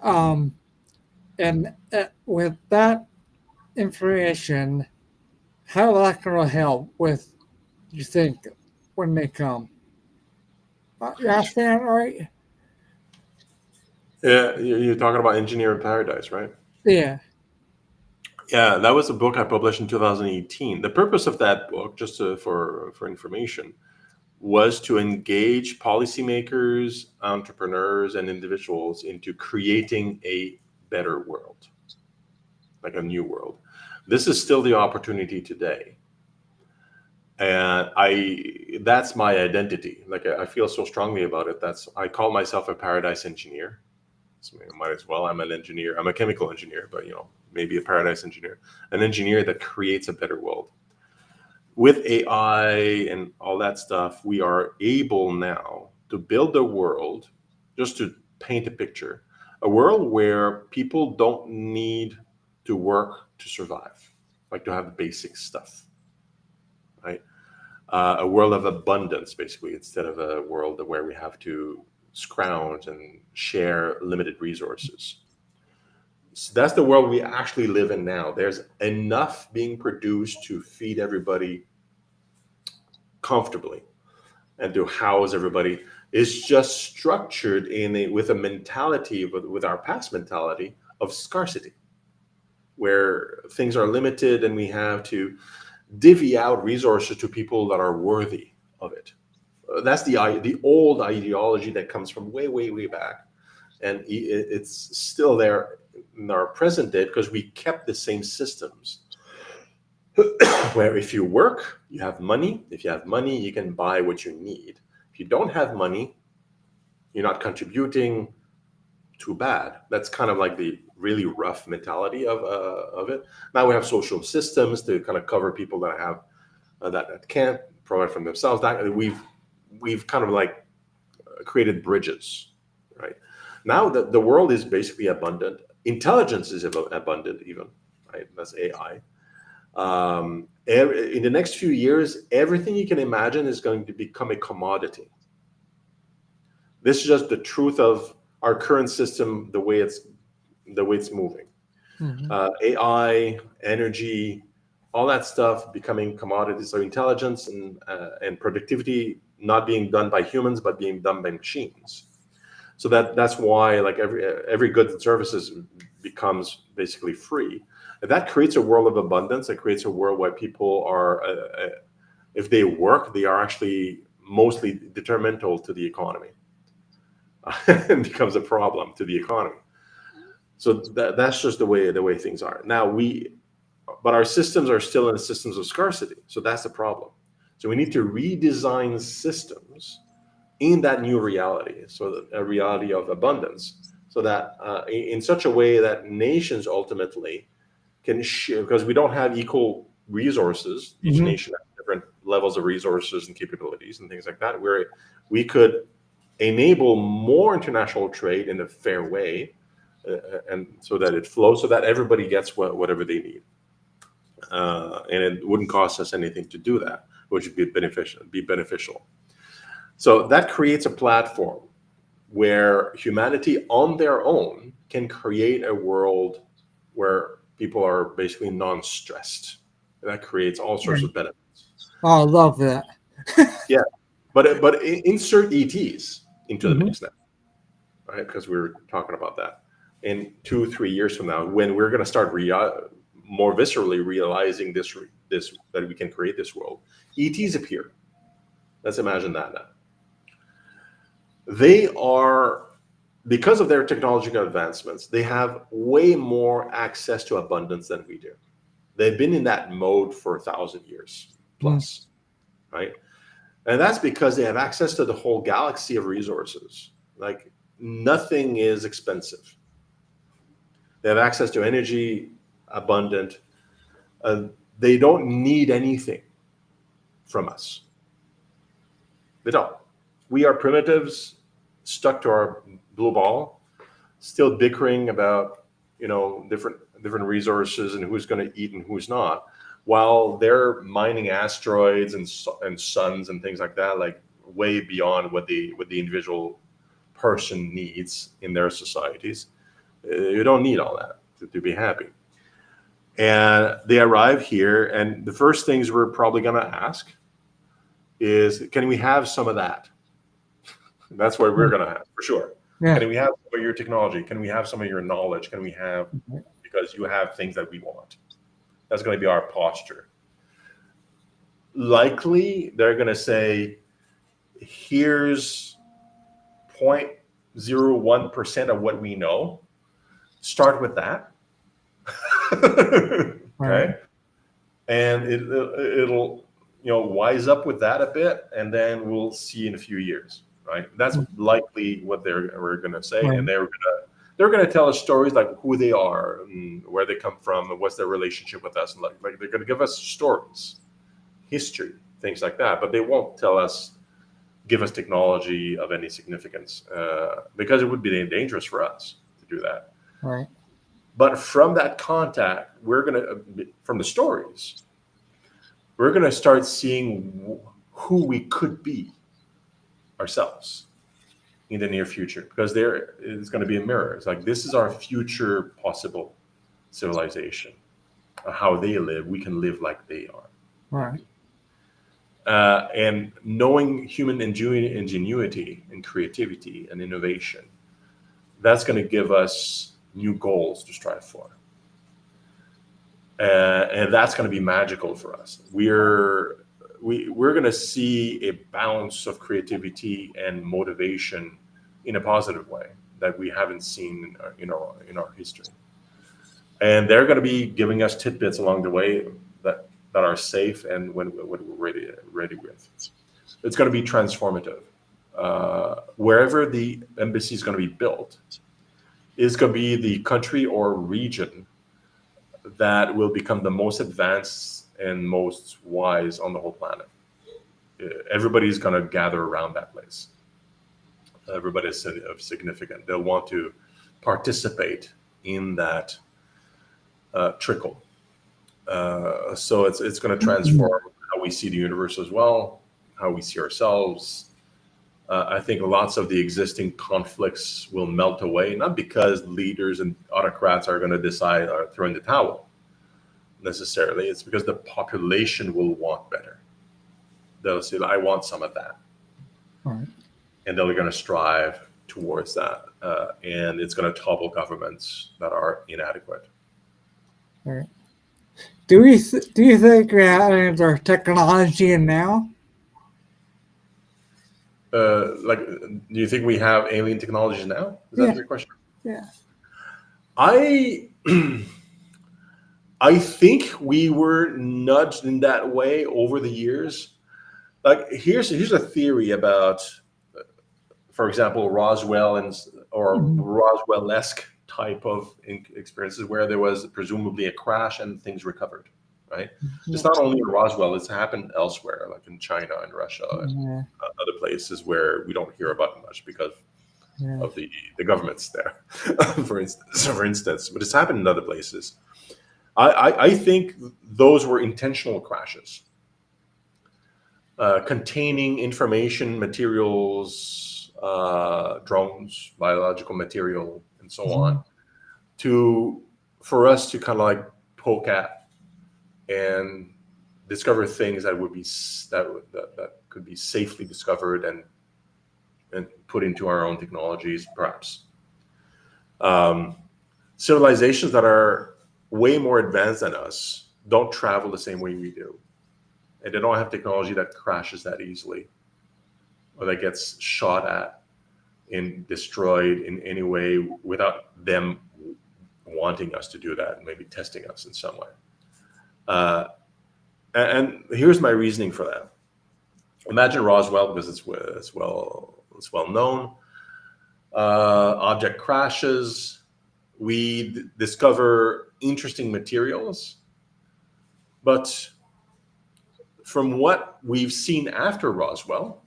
Um, and with that information, how that going to help with, you think, when they come? You understand, right? Yeah, you're talking about engineering paradise, right? Yeah. Yeah, that was a book I published in 2018. The purpose of that book, just for information, was to engage policymakers, entrepreneurs, and individuals into creating a better world, like a new world. This is still the opportunity today. And that's my identity. Like I feel so strongly about it. I call myself a paradise engineer. So I might as well. I'm an engineer. I'm a chemical engineer, but maybe a paradise engineer, an engineer that creates a better world. With AI and all that stuff, we are able now to build a world, just to paint a picture, a world where people don't need to work to survive, like to have basic stuff, right? A world of abundance, basically, instead of a world where we have to scrounge and share limited resources. So that's the world we actually live in now. There's enough being produced to feed everybody comfortably and to house everybody. Is just structured with a mentality, with our past mentality of scarcity, where things are limited and we have to divvy out resources to people that are worthy of it. That's the old ideology that comes from way, way, way back, and it's still there in our present day, because we kept the same systems where if you work, you have money. If you have money, you can buy what you need. If you don't have money, you're not contributing. Too bad. That's kind of like the really rough mentality of it. Now we have social systems to kind of cover people that have that can't provide for themselves. That we've kind of like created bridges, right? Now the world is basically abundant. Intelligence is abundant, even, right? That's AI. In the next few years, everything you can imagine is going to become a commodity. This is just the truth of our current system, the way it's moving. Mhm. AI, energy, all that stuff becoming commodities. So intelligence and productivity not being done by humans, but being done by machines. So that's why like every goods and services becomes basically free. And that creates a world of abundance. It creates a world where people are, if they work, they are actually mostly detrimental to the economy. It becomes a problem to the economy. So that's just the way things are now. But our systems are still in the systems of scarcity. So that's the problem. So we need to redesign systems in that new reality, so that a reality of abundance, so that in such a way that nations ultimately can share, because we don't have equal resources. Each Mhm. nation has different levels of resources and capabilities and things like that, where we could enable more international trade in a fair way, and so that it flows, so that everybody gets whatever they need, and it wouldn't cost us anything to do that, which would be beneficial. So that creates a platform where humanity on their own can create a world where people are basically non-stressed. That creates all sorts Right. of benefits. Oh, I love that. Yeah, but insert ETs into the Mhm. mix now, right? Because we were talking about that. In 2-3 years from now, when we're going to start more viscerally realizing this that we can create this world, ETs appear. Let's imagine that now. They are, because of their technological advancements, they have way more access to abundance than we do. They've been in that mode for 1,000 years Mhm. plus, right? And that's because they have access to the whole galaxy of resources. Like nothing is expensive. They have access to energy, abundant. Uh, they don't need anything from us. They don't. We are primitives stuck to our blue ball, still bickering about different resources and who's going to eat and who's not, while they're mining asteroids and suns and things like that, like way beyond what the individual person needs in their societies. You don't need all that to be happy. And they arrive here, and the first things we're probably going to ask is, can we have some of that? That's what we're Yeah. going to have for sure. Yeah. Can we have some of your technology? Can we have some of your knowledge? Can we have, because you have things that we want? That's going to be our posture. Likely, they're going to say, here's 0.01% of what we know. Start with that. Right. Okay. And it'll wise up with that a bit, and then we'll see in a few years, right? That's likely what we're going to say, and Right. they're going to tell us stories like who they are and where they come from and what's their relationship with us, and like they're going to give us stories, history, things like that, but they won't give us technology of any significance, because it would be dangerous for us to do that. Right. But from that contact, from the stories, we're going to start seeing who we could be ourselves in the near future, because there is going to be a mirror. It's like, this is our future possible civilization. How they live, we can live like they are. Right. And knowing human ingenuity and creativity and innovation, that's going to give us new goals to strive for. And that's going to be magical for us. We're going to see a balance of creativity and motivation in a positive way that we haven't seen in our history. And they're going to be giving us tidbits along the way that are safe, and when we're ready with. It's going to be transformative. Wherever the embassy is going to be built is going to be the country or region that will become the most advanced and most wise on the whole planet. Everybody's going to gather around that place. Everybody is significant. They'll want to participate in that trickle. So it's going to transform how we see the universe as well, how we see ourselves. I think lots of the existing conflicts will melt away, not because leaders and autocrats are going to decide or throw in the towel necessarily. It's because the population will want better. They'll say, I want some of that. Right. And they're going to strive towards that. And it's going to topple governments that are inadequate. Right. Do you think aliens are technology now? Do you think we have alien technologies now? Is that your question? Yeah. I think we were nudged in that way over the years. Like here's a theory about, for example, Roswell or Roswell-esque type of experiences where there was presumably a crash and things recovered, right? It's not only in Roswell; it's happened elsewhere, like in China and Russia and other places where we don't hear about much because of the governments there, for instance. But it's happened in other places. I think those were intentional crashes, containing information, materials, drones, biological material, and so on, for us to kind of like poke at and discover things that would be that could be safely discovered and put into our own technologies, perhaps. Civilizations that are way more advanced than us don't travel the same way we do. And they don't have technology that crashes that easily or that gets shot at and destroyed in any way without them wanting us to do that, maybe testing us in some way. And here's my reasoning for that. Imagine Roswell, because it's well known. Object crashes. We discover interesting materials, but from what we've seen after Roswell,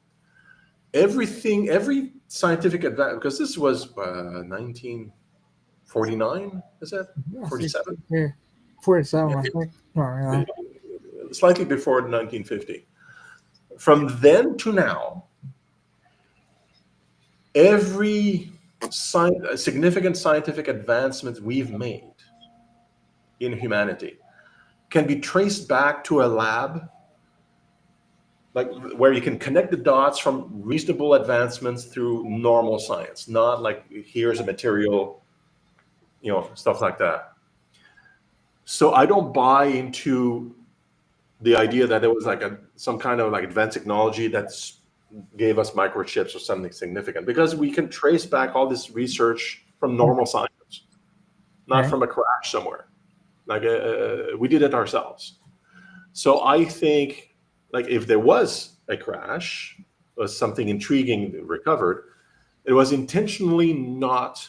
every scientific advance, because this was 1949, is it? 47? Yeah, 47, I think. Oh, Slightly before 1950. From then to now, every significant scientific advancement we've made in humanity can be traced back to a lab, like where you can connect the dots from reasonable advancements through normal science, not like here's a material, stuff like that. So I don't buy into the idea that there was like some kind of like advanced technology that's gave us microchips or something significant, because we can trace back all this research from normal science, not from a crash somewhere. Like we did it ourselves. So I think, like, if there was a crash or something intriguing recovered, it was intentionally not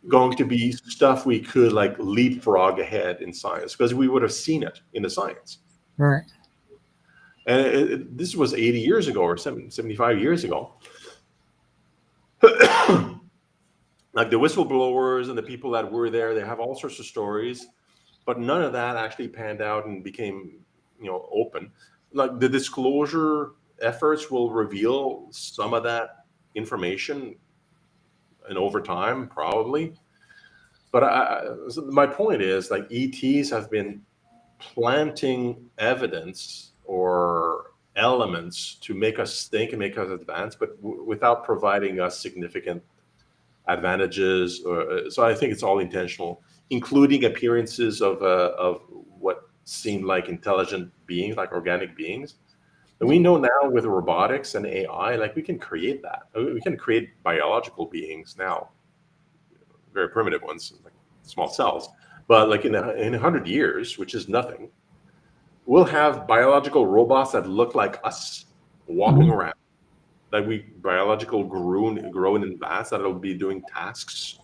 going to be stuff we could like leapfrog ahead in science, because we would have seen it in the science. Right. And this was 80 years ago or 75 years ago. Like the whistleblowers and the people that were there, they have all sorts of stories, but none of that actually panned out and became, open. Like the disclosure efforts will reveal some of that information, and over time, probably. But my point is, like, ETs have been planting evidence or elements to make us think and make us advance, but without providing us significant advantages. So I think it's all intentional, including appearances of what seem like intelligent beings, like organic beings. And we know now with robotics and AI, like we can create that. We can create biological beings now, very primitive ones, like small cells. But like in 100 years, which is nothing, we'll have biological robots that look like us walking around. Like we biological grown in vats that'll be doing tasks.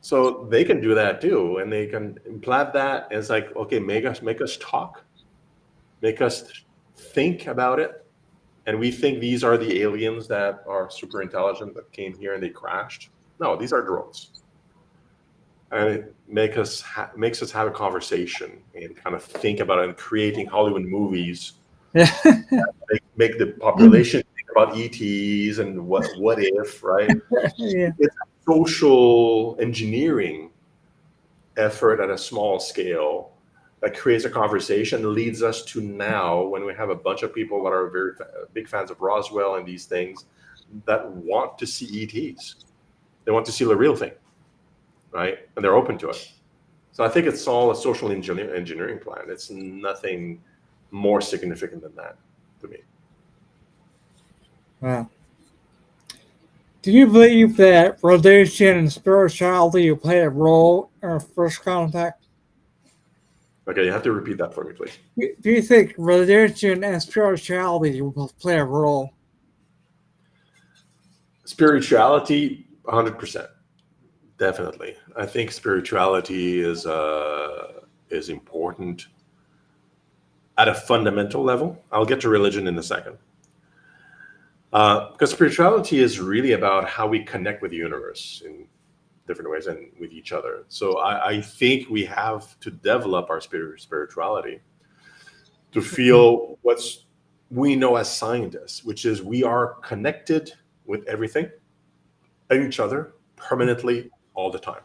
So they can do that too, and they can implant that. And it's like, okay, make us talk, make us think about it, and we think these are the aliens that are super intelligent that came here and they crashed. No, these are drones. and it makes us have a conversation and kind of think about it, and creating Hollywood movies Yeah. make the population think about ETs and what if, right? Yeah. It's a social engineering effort at a small scale that creates a conversation that leads us to now when we have a bunch of people that are very big fans of Roswell and these things that want to see ETs. They want to see the real thing, right? And they're open to it. So I think it's all a social engineering plan. It's nothing more significant than that to me. Wow. Do you believe that religion and spirituality play a role in our first contact? Okay, you have to repeat that for me, please. Do you think religion and spirituality will play a role? Spirituality, 100%. Definitely. I think spirituality is important at a fundamental level. I'll get to religion in a second. Because spirituality is really about how we connect with the universe in different ways and with each other. So I think we have to develop our spirituality to feel what's we know as scientists, which is we are connected with everything and each other permanently all the time.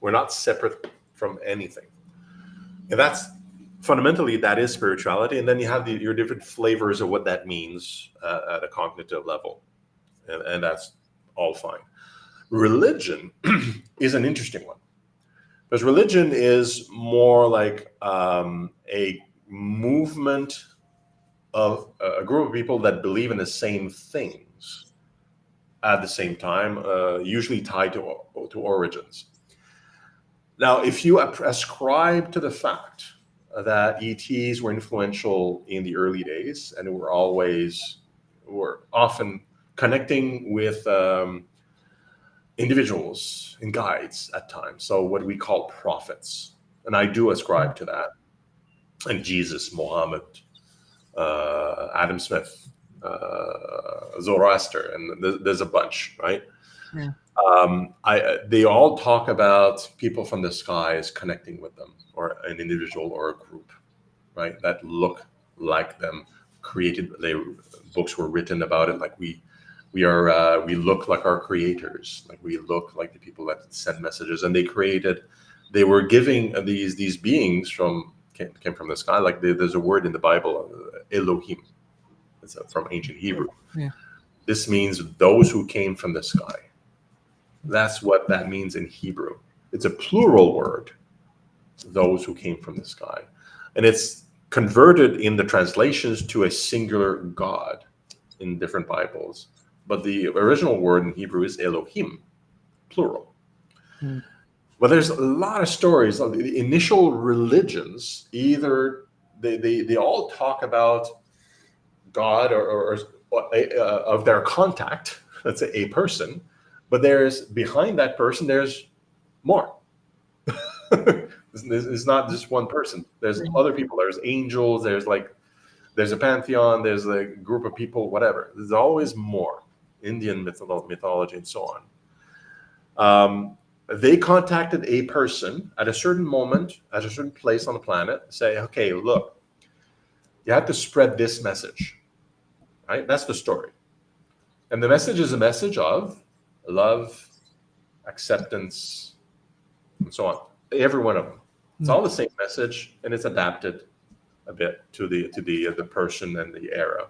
We're not separate from anything. And that's fundamentally that is spirituality. And then you have your different flavors of what that means at a cognitive level. And that's all fine. Religion is an interesting one because religion is more like a movement of a group of people that believe in the same things at the same time, usually tied to origins. Now, if you ascribe to the fact that ETs were influential in the early days and were often connecting with individuals and guides at times, so what we call prophets, and I do ascribe to that, and Jesus, Muhammad, Adam Smith, Zoroaster, and there's a bunch, right? Yeah. They all talk about people from the skies connecting with them, or an individual or a group, right? That look like them. Books were written about it, like we look like our creators, like we look like the people that send messages, and they were giving these beings came from the sky. Like there's a word in the Bible, Elohim. It's from ancient Hebrew. Yeah. This means those who came from the sky. That's what that means in Hebrew. It's a plural word, those who came from the sky. And it's converted in the translations to a singular God in different Bibles. But the original word in Hebrew is Elohim, plural. Mm. But there's a lot of stories of the initial religions. Either they all talk about God or of their contact, let's say a person, but there's behind that person, there's more. It's not just one person. There's other people. There's angels. There's a pantheon. There's a group of people. Whatever. There's always more. Indian mythology and so on. They contacted a person at a certain moment, at a certain place on the planet. Say, okay, look, you have to spread this message. Right? That's the story. And the message is a message of love, acceptance, and so on. Every one of them. It's all the same message, and it's adapted a bit to the person and the era.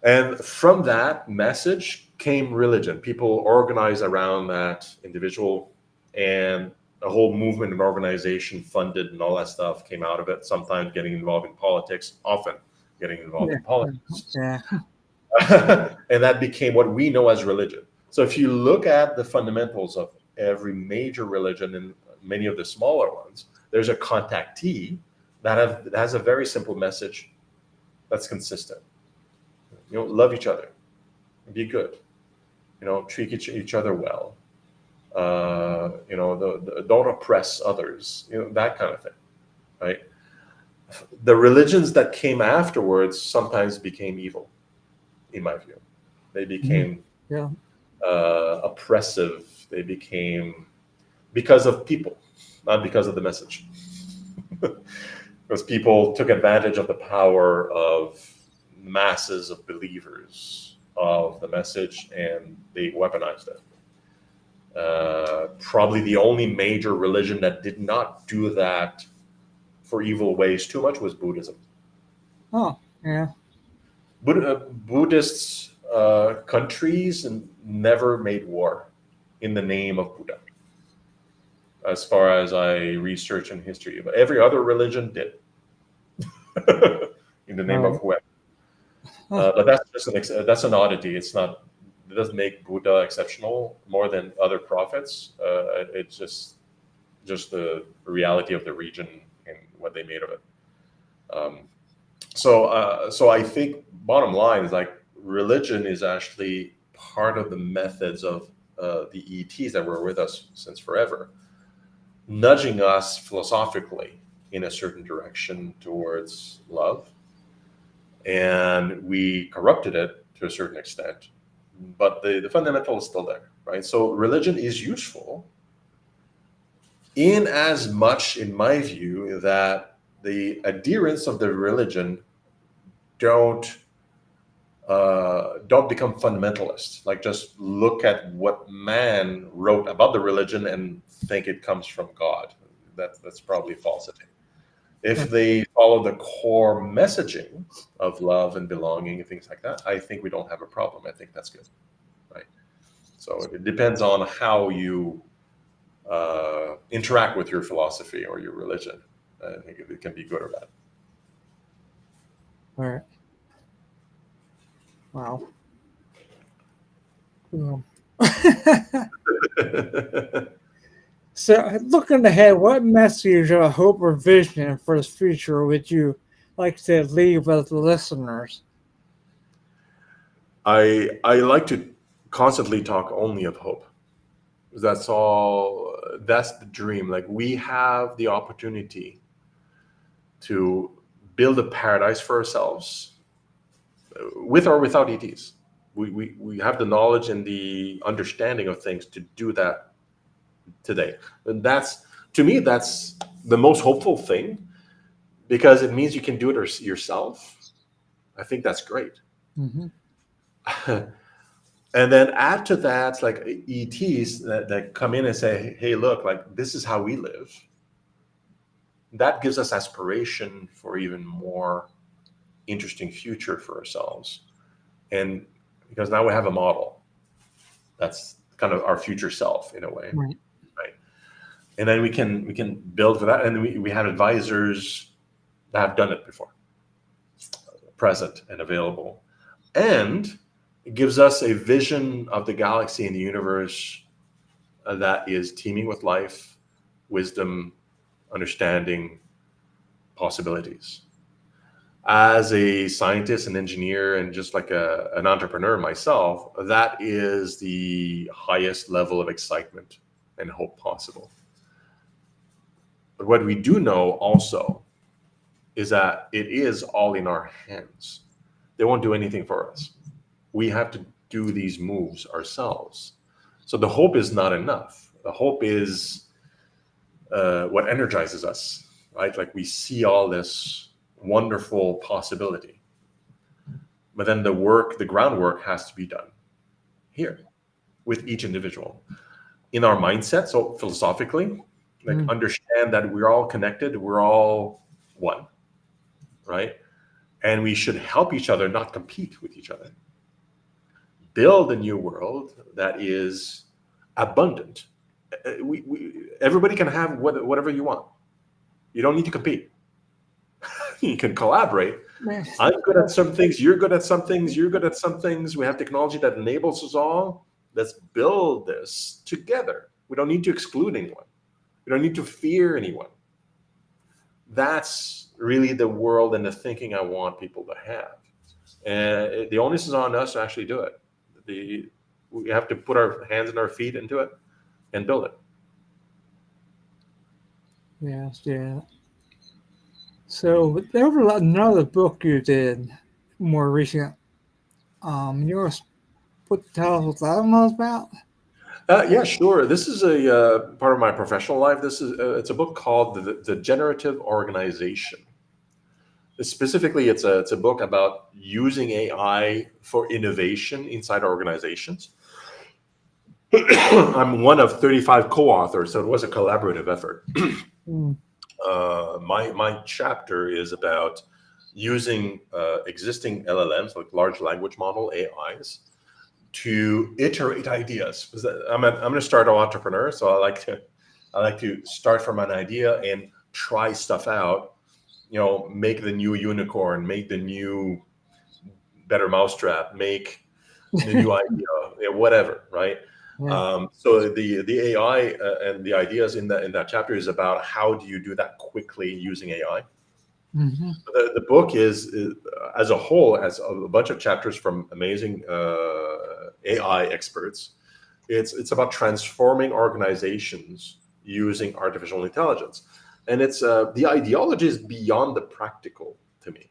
And from that message came religion. People organized around that individual, and a whole movement and organization funded and all that stuff came out of it. Sometimes getting involved in politics, often getting involved in politics. Yeah. And that became what we know as religion. So if you look at the fundamentals of every major religion and many of the smaller ones, there's a contactee that has a very simple message that's consistent. Love each other, be good, treat each other well, don't oppress others, that kind of thing, right? The religions that came afterwards sometimes became evil, in my view. They became oppressive They became because of people, not because of the message. Because people took advantage of the power of masses of believers of the message and they weaponized it. Probably the only major religion that did not do that for evil ways too much was Buddhism. Oh, yeah. Buddhist countries never made war in the name of Buddha, as far as I research in history. But every other religion did in the name of whoever. But that's just that's an oddity. It doesn't make Buddha exceptional more than other prophets. It's just the reality of the region and what they made of it. So I think bottom line is like religion is actually part of the methods of the ETs that were with us since forever, nudging us philosophically in a certain direction towards love. And we corrupted it to a certain extent, but the fundamental is still there, right? So religion is useful in as much, in my view, that the adherents of the religion don't become fundamentalists. Like just look at what man wrote about the religion and think it comes from God. That's probably falsity. If they follow the core messaging of love and belonging and things like that, I think we don't have a problem. I think that's good, right? So it depends on how you interact with your philosophy or your religion. I think it can be good or bad. All right. Wow. So, looking ahead, what message or hope or vision for the future would you like to leave with the listeners? I like to constantly talk only of hope. That's all. That's the dream. Like we have the opportunity to build a paradise for ourselves, with or without ETs. We have the knowledge and the understanding of things to do that today. And that's, to me, that's the most hopeful thing, because it means you can do it yourself. I think that's great. Mm-hmm. And then add to that, like ETs that come in and say, hey, look, like this is how we live. That gives us aspiration for even more interesting future for ourselves. And because now we have a model that's kind of our future self in a way. Right. And then we can build for that. And we have advisors that have done it before, present and available. And it gives us a vision of the galaxy and the universe that is teeming with life, wisdom, understanding, possibilities. As a scientist and engineer and just like an entrepreneur myself, that is the highest level of excitement and hope possible. But what we do know also is that it is all in our hands. They won't do anything for us. We have to do these moves ourselves. So the hope is not enough. The hope is what energizes us, right? Like we see all this wonderful possibility. But then the groundwork has to be done here with each individual in our mindset. So philosophically, like understand that we're all connected, we're all one, right? And we should help each other, not compete with each other. Build a new world that is abundant. Everybody can have whatever you want. You don't need to compete. You can collaborate. I'm good at some things. You're good at some things. You're good at some things. We have technology that enables us all. Let's build this together. We don't need to exclude anyone. We don't need to fear anyone. That's really the world and the thinking I want people to have. And the onus is on us to actually do it. We have to put our hands and our feet into it and build it. Yes, yeah. So there was another book you did more recent. You want to tell us what that one was about? Yeah, sure. This is a part of my professional life. This is it's a book called the Generative Organization. Specifically, it's a book about using AI for innovation inside organizations. I'm one of 35 co-authors, so it was a collaborative effort. Mm. My chapter is about using existing LLMs, like large language model AIs, to iterate ideas. Because I'm a startup entrepreneur, so I like to start from an idea and try stuff out. Make the new unicorn, make the new better mousetrap, make the new idea, whatever, right? Right. So the AI and the ideas in that chapter is about how do you do that quickly using AI. Mm-hmm. The book is as a whole has a bunch of chapters from amazing AI experts. It's about transforming organizations using artificial intelligence, and it's the ideology is beyond the practical to me,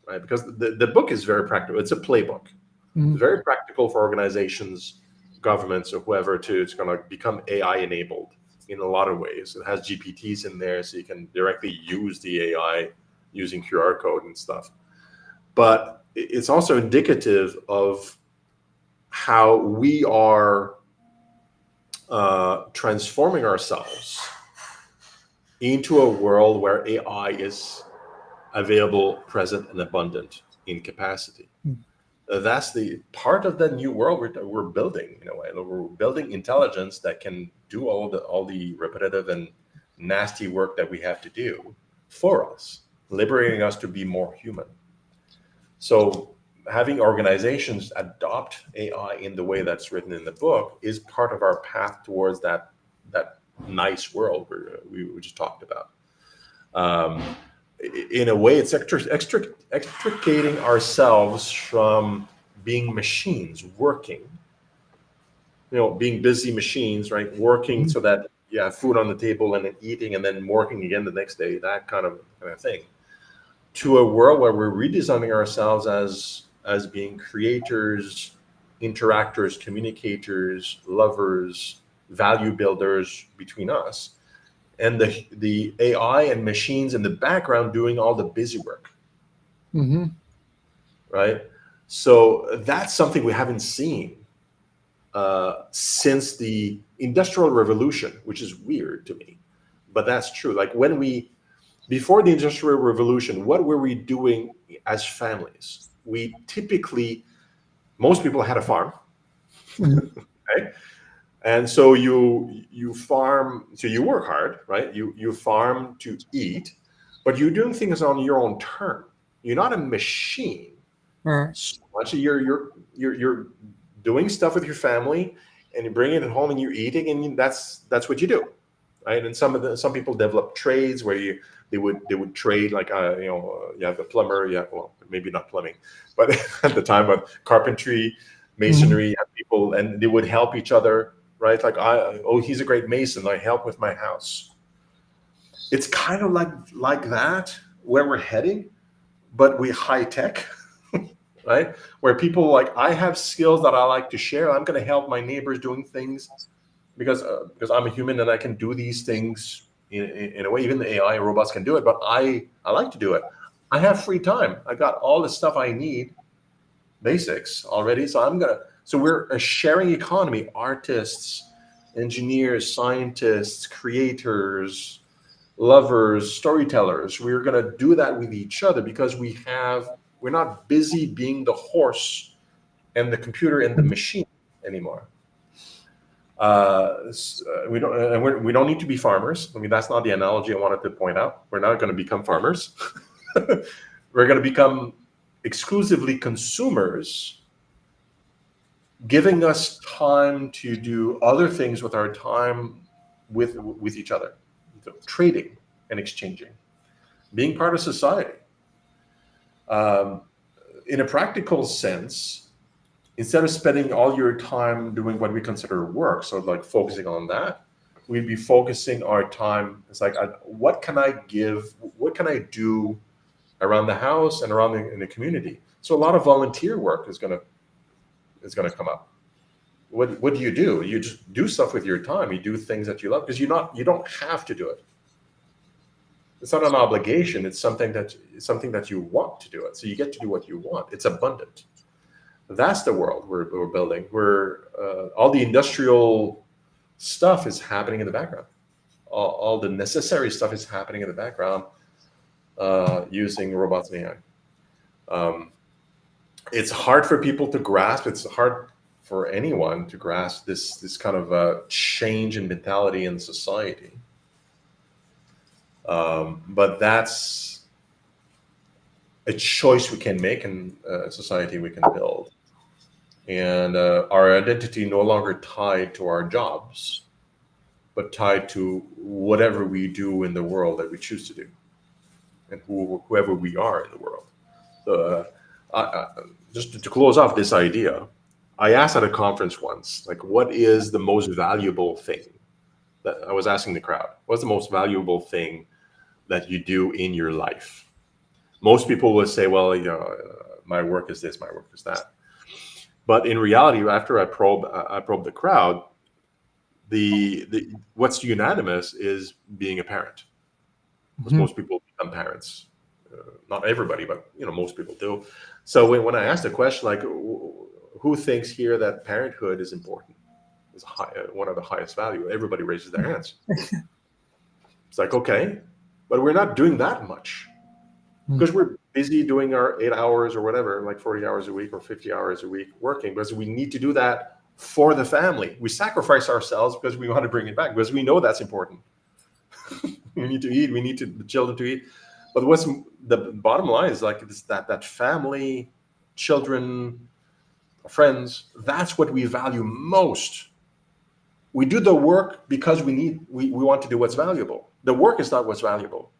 right? Because the book is very practical. It's a playbook. Mm-hmm. It's very practical for organizations, governments, or whoever to it's going to become AI enabled in a lot of ways. It has GPTs in there, so you can directly use the AI using QR code and stuff. But it's also indicative of how we are transforming ourselves into a world where AI is available, present, and abundant in capacity. That's the part of the new world we're building in a way. We're building intelligence that can do all the repetitive and nasty work that we have to do for us, liberating us to be more human. So having organizations adopt AI in the way that's written in the book is part of our path towards that nice world we just talked about. Um, in a way, it's extricating ourselves from being machines working, being busy machines, right? Working so that you have food on the table and then eating and then working again the next day, that kind of thing, to a world where we're redesigning ourselves as being creators, interactors, communicators, lovers, value builders between us, and the AI and machines in the background doing all the busy work, Mm-hmm. right? So that's something we haven't seen since the Industrial Revolution, which is weird to me, but that's true. Like before the Industrial Revolution, what were we doing as families? Most people had a farm, Mm-hmm. right? And so you farm, so you work hard, right? You farm to eat, but you're doing things on your own term. You're not a machine Right. so much. You're doing stuff with your family, and you're bringing it home, and you're eating, and that's what you do, right? And some people develop trades where they would trade, like you have a plumber, yeah, well, maybe not plumbing, but at the time, but carpentry, Mm-hmm. masonry, you have people, and they would help each other, right? Like he's a great mason, I help with my house. It's kind of like that where we're heading, but we high tech, right? Where people like, I have skills that I like to share. I'm going to help my neighbors doing things because I'm a human and I can do these things in a way. Even the AI robots can do it, but I like to do it. I have free time. I got all the stuff I need, basics already. So we're a sharing economy. Artists, engineers, scientists, creators, lovers, storytellers. We're gonna do that with each other because we're not busy being the horse and the computer and the machine anymore. We don't need to be farmers. I mean, that's not the analogy I wanted to point out. We're not going to become farmers. We're going to become exclusively consumers, giving us time to do other things with our time with each other, so trading and exchanging, being part of society. Um, in a practical sense, instead of spending all your time doing what we consider work, so like focusing on that, we'd be focusing our time. It's like, what can I give? What can I do around the house and around in the community? So a lot of volunteer work is gonna come up. what do? You just do stuff with your time. You do things that you love because you don't have to do it. It's not an obligation. It's something that you want to do it. So you get to do what you want. It's abundant. That's the world we're building. Where all the industrial stuff is happening in the background. All the necessary stuff is happening in the background using robots and AI. It's hard for people to grasp. It's hard for anyone to grasp this kind of change in mentality in society. But that's a choice we can make in a society we can build. And our identity no longer tied to our jobs, but tied to whatever we do in the world that we choose to do, and whoever we are in the world. So, just to close off this idea, I asked at a conference once, like, what is the most valuable thing? That I was asking the crowd, what's the most valuable thing that you do in your life? Most people will say, well, my work is this, my work is that. But in reality, after I probe the crowd, the what's unanimous is being a parent, because most people become parents. Not everybody, but most people do. So when I asked the question, like, who thinks here that parenthood is important, is one of the highest value? Everybody raises their hands. It's like, okay, but we're not doing that much because we're busy doing our 8 hours or whatever, like 40 hours a week or 50 hours a week working, because we need to do that for the family. We sacrifice ourselves because we want to bring it back, because we know that's important. We need to eat. We need the children to eat. But what's the bottom line is, like, that family, children, friends, that's what we value most. We do the work because we want to do what's valuable. The work is not what's valuable.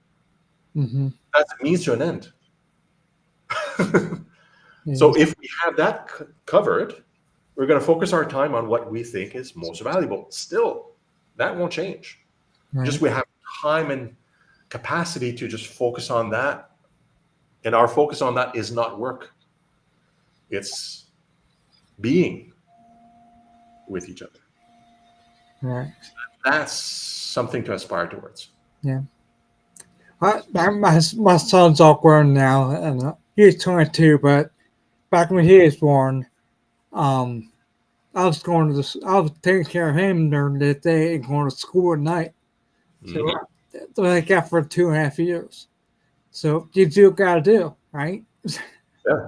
That's a means to an end. So if we have that covered, we're going to focus our time on what we think is most valuable. Still, that won't change. Right. Just we have time and capacity to just focus on that. And our focus on that is not work. It's being with each other. Right. That's something to aspire towards. Yeah. My son's all grown now, and he's 22. But back when he was born, I was taking care of him during the day and going to school at night. So that's what I got for 2.5 years. So you do what you got to do, right? Yeah.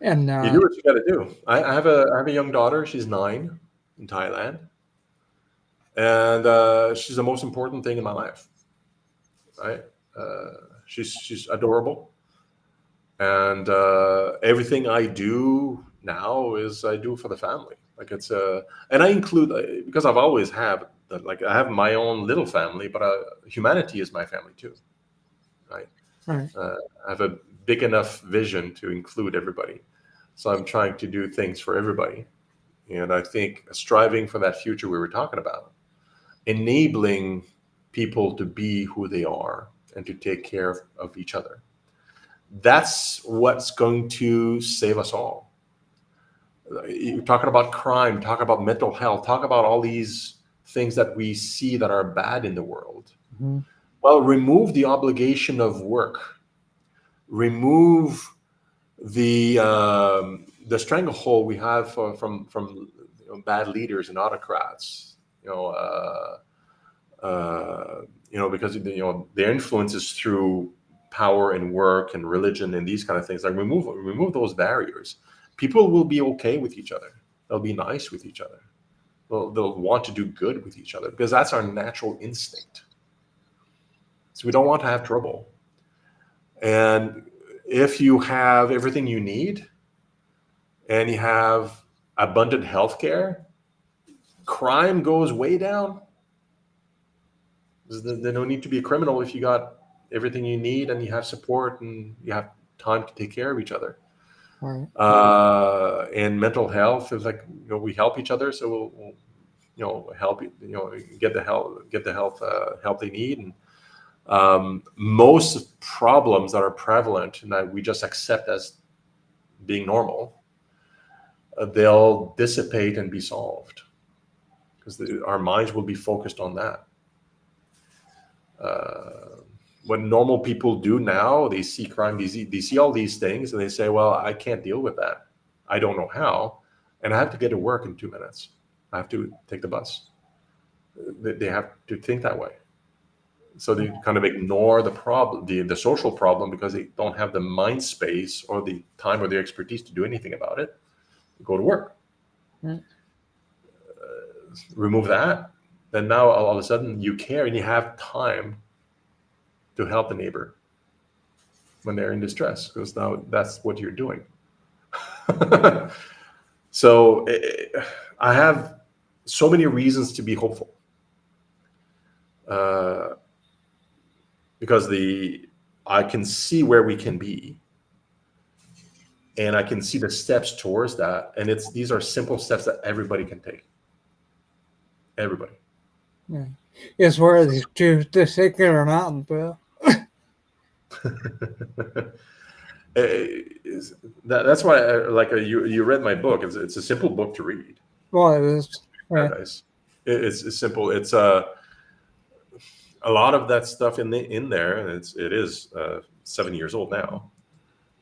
And you do what you got to do. I have a young daughter. She's 9 in Thailand, and she's the most important thing in my life. Right? She's adorable, and everything I do now is I do for the family. Like, it's and I include, because I've always had, like, I have my own little family, but humanity is my family too. Right. Right. I have a big enough vision to include everybody. So I'm trying to do things for everybody. And I think striving for that future we were talking about, enabling people to be who they are and to take care of each other, that's what's going to save us all. You're talking about crime, talk about mental health, talk about all these things that we see that are bad in the world. Well, remove the obligation of work. Remove the stranglehold we have from bad leaders and autocrats. Because their influence is through power and work and religion and these kind of things. Like, remove those barriers. People will be okay with each other. They'll be nice with each other. They'll want to do good with each other, because that's our natural instinct. So we don't want to have trouble. And if you have everything you need and you have abundant health care, crime goes way down. There's no need to be a criminal if you got everything you need and you have support and you have time to take care of each other. Right. And mental health is like, we help each other, so we'll help get the help they need. And most problems that are prevalent and that we just accept as being normal they'll dissipate and be solved, because our minds will be focused on that. What normal people do now, they see crime, they see all these things, and they say, well, I can't deal with that. I don't know how, and I have to get to work in 2 minutes. I have to take the bus. They have to think that way. So they kind of ignore the problem, the social problem, because they don't have the mind space or the time or the expertise to do anything about it. Go to work. Remove that, then now all of a sudden you care and you have time to help the neighbor when they're in distress, because now that's what you're doing. So I have so many reasons to be hopeful, because I can see where we can be, and I can see the steps towards that, and these are simple steps that everybody can take. Everybody. Yeah. It's where they choose to take it or not, Bill. That's why you read my book. It's a simple book to read. Well, it is. Yeah. Paradise. It's simple. It's a lot of that stuff in there, and it is 7 years old now.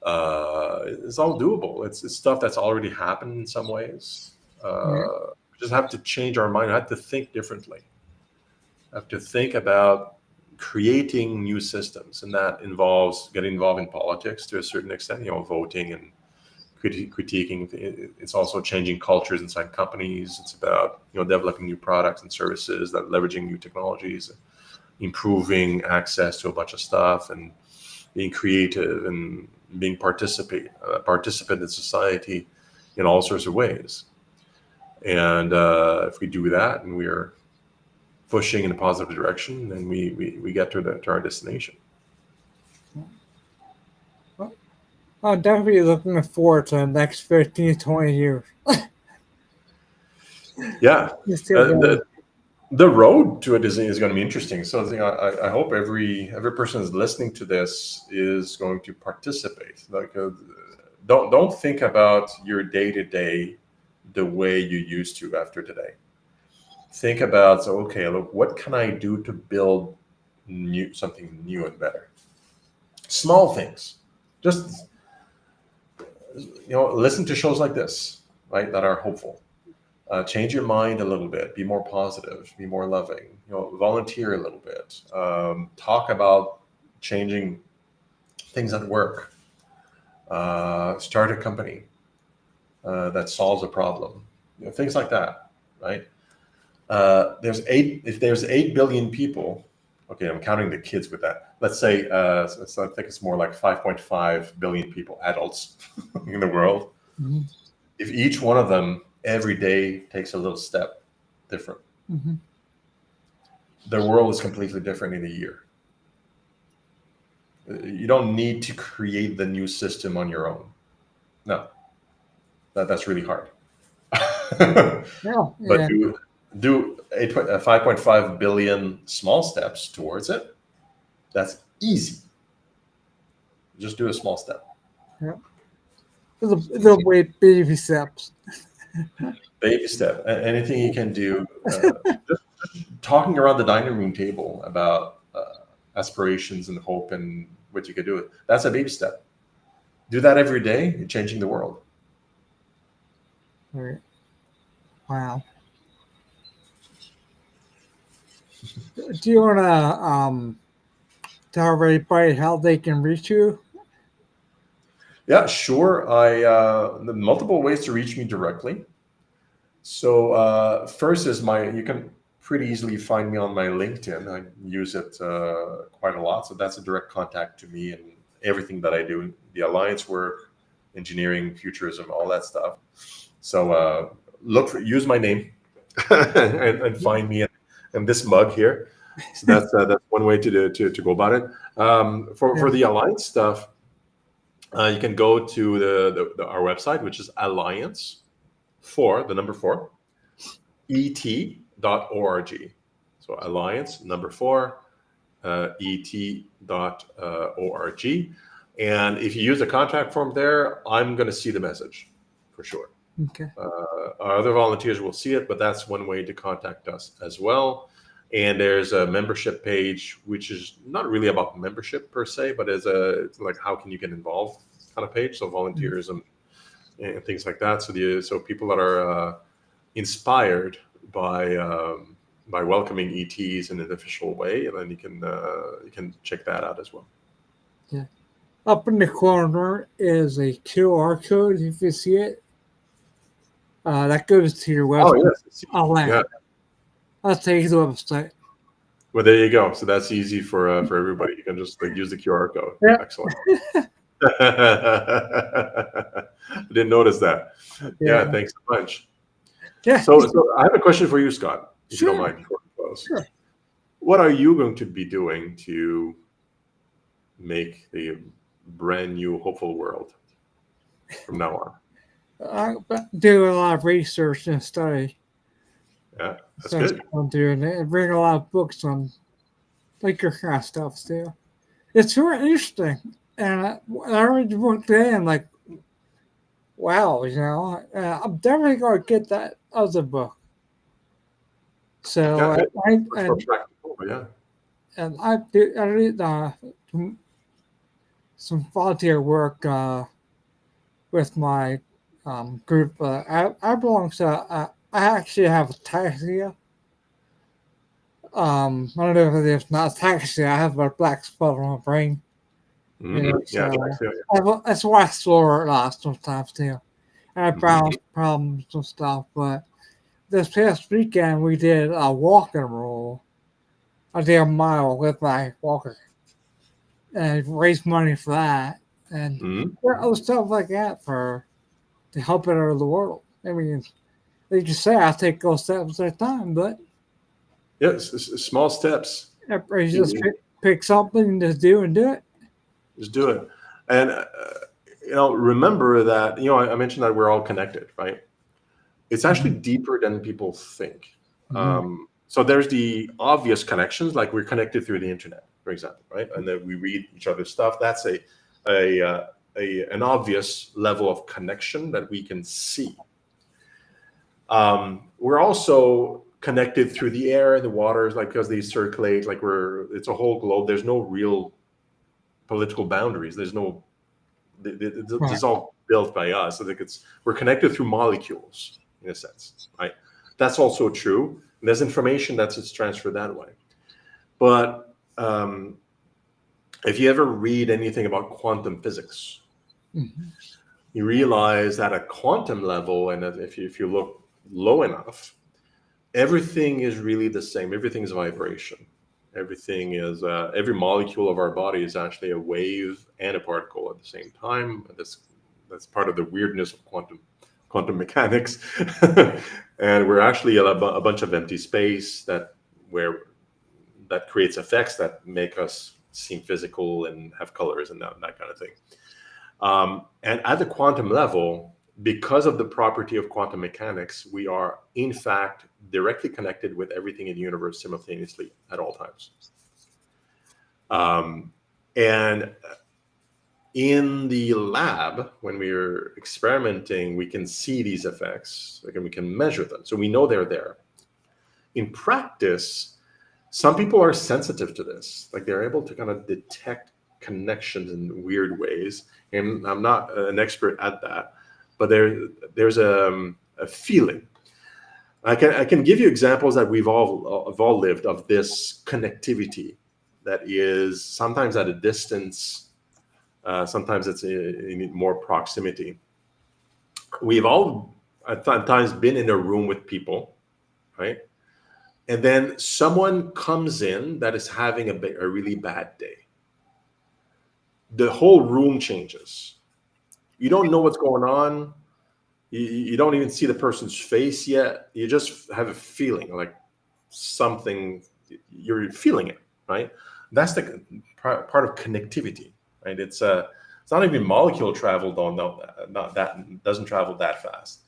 It's all doable. It's stuff that's already happened in some ways. We just have to change our mind. We have to think differently. Have to think about creating new systems, and that involves getting involved in politics to a certain extent, voting and critiquing. It's also changing cultures inside companies. It's about developing new products and services, that leveraging new technologies, improving access to a bunch of stuff, and being creative and being participant in society in all sorts of ways. And if we do that, and we're pushing in a positive direction, then we get to our destination. I'm definitely looking forward to the next 15, 20 years. Yeah. The road to it is going to be interesting. So I hope every person who's listening to this is going to participate. Don't think about your day-to-day the way you used to after today. Think about, okay, look, what can I do to build something new and better? Small things. Just listen to shows like this, right, that are hopeful. Change your mind a little bit. Be more positive. Be more loving. Volunteer a little bit. Talk about changing things at work. Start a company that solves a problem. Things like that, right? If there's 8 billion people, okay, I'm counting the kids with that. Let's say, I think it's more like 5.5 billion people, adults in the world. Mm-hmm. If each one of them every day takes a little step different, the world is completely different in a year. You don't need to create the new system on your own. No, that's really hard. But do 5.5 billion small steps towards it. That's easy. Just do a small step. Yeah. Little baby steps. Baby step. Anything you can do. Just talking around the dining room table about aspirations and hope and what you could do. That's a baby step. Do that every day. You're changing the world. Right. Wow. Do you want to tell everybody how they can reach you? Yeah, sure. The multiple ways to reach me directly. So first is you can pretty easily find me on my LinkedIn. I use it quite a lot. So that's a direct contact to me and everything that I do, the alliance work, engineering, futurism, all that stuff. So use my name and find me in this mug here. So that's one way to go about it. For the alliance stuff, you can go to our website, which is alliance the number 4 et.org. So alliance number 4 et.org. And if you use the contact form there, I'm going to see the message for sure. Okay. Our other volunteers will see it, but that's one way to contact us as well. And there's a membership page, which is not really about membership per se, but it's like how can you get involved kind of page. So volunteers and things like that. So people that are inspired by welcoming ETs in an official way, and then you can check that out as well. Yeah. Up in the corner is a QR code. If you see it, that goes to your Oh website. yes, I'll link. yeah. I'll take you to the website. Well, there you go. So that's easy for everybody. You can just like use the QR code. Yeah. Excellent. I didn't notice that. Yeah, thanks so much. Yeah. So I have a question for you, Scott, if you don't Sure. mind before we close. Sure. What are you going to be doing to make the brand new hopeful world from now on? I do a lot of research and study. Yeah, that's So good. I'm doing it. And bring a lot of books on like your kind of stuff too. It's very interesting. And I read the book today and like, wow, I'm definitely going to get that other book. So Yeah, good. I Much more practical, but yeah. and I did some volunteer work with my group. I belong to. I actually have ataxia. I don't know if it's not ataxia. I have a black spot on my brain. Yeah, So actually, that's why I slur a lot sometimes too. I have Mhm. problems and stuff. But this past weekend we did a walking rule. I did a mile with my walker and raised money for that. And Mhm. there are other stuff like that to help better the world. I mean, they just say I take those steps at a time, but Yeah, small steps. you just You pick something to do and do it. just do it, and remember that I mentioned that we're all connected, right? It's actually deeper than people think. Mhm. So there's the obvious connections, like we're connected through the internet, for example, right? And then we read each other's stuff. That's an obvious level of connection that we can see. We're also connected through the air, the waters, like because they circulate. Like it's a whole globe. There's no real political boundaries. There's no. This Right. is all built by us. I think we're connected through molecules in a sense, right? That's also true. And there's information it's transferred that way. But if you ever read anything about quantum physics, Mhm. you realize at a quantum level, and that if you look low enough, everything is really the same. Everything is vibration. Everything is every molecule of our body is actually a wave and a particle at the same time. That's part of the weirdness of quantum mechanics. And we're actually a bunch of empty space that creates effects that make us seem physical and have colors and that kind of thing. And at the quantum level, because of the property of quantum mechanics, we are in fact directly connected with everything in the universe simultaneously at all times. And in the lab, when we're experimenting, we can see these effects, and we can measure them. So we know they're there. In practice, some people are sensitive to this. Like they're able to kind of detect connections in weird ways. And I'm not an expert at that, but there's a feeling. I can give you examples that we've all lived of this connectivity that is sometimes at a distance, sometimes it's in more proximity. We've all at times been in a room with people, right? And then someone comes in that is having a really bad day. The whole room changes. You don't know what's going on. You don't even see the person's face yet. You just have a feeling like something, you're feeling it, right? That's the part of connectivity, right? It's not even molecule travel, don't know that, not that doesn't travel that fast.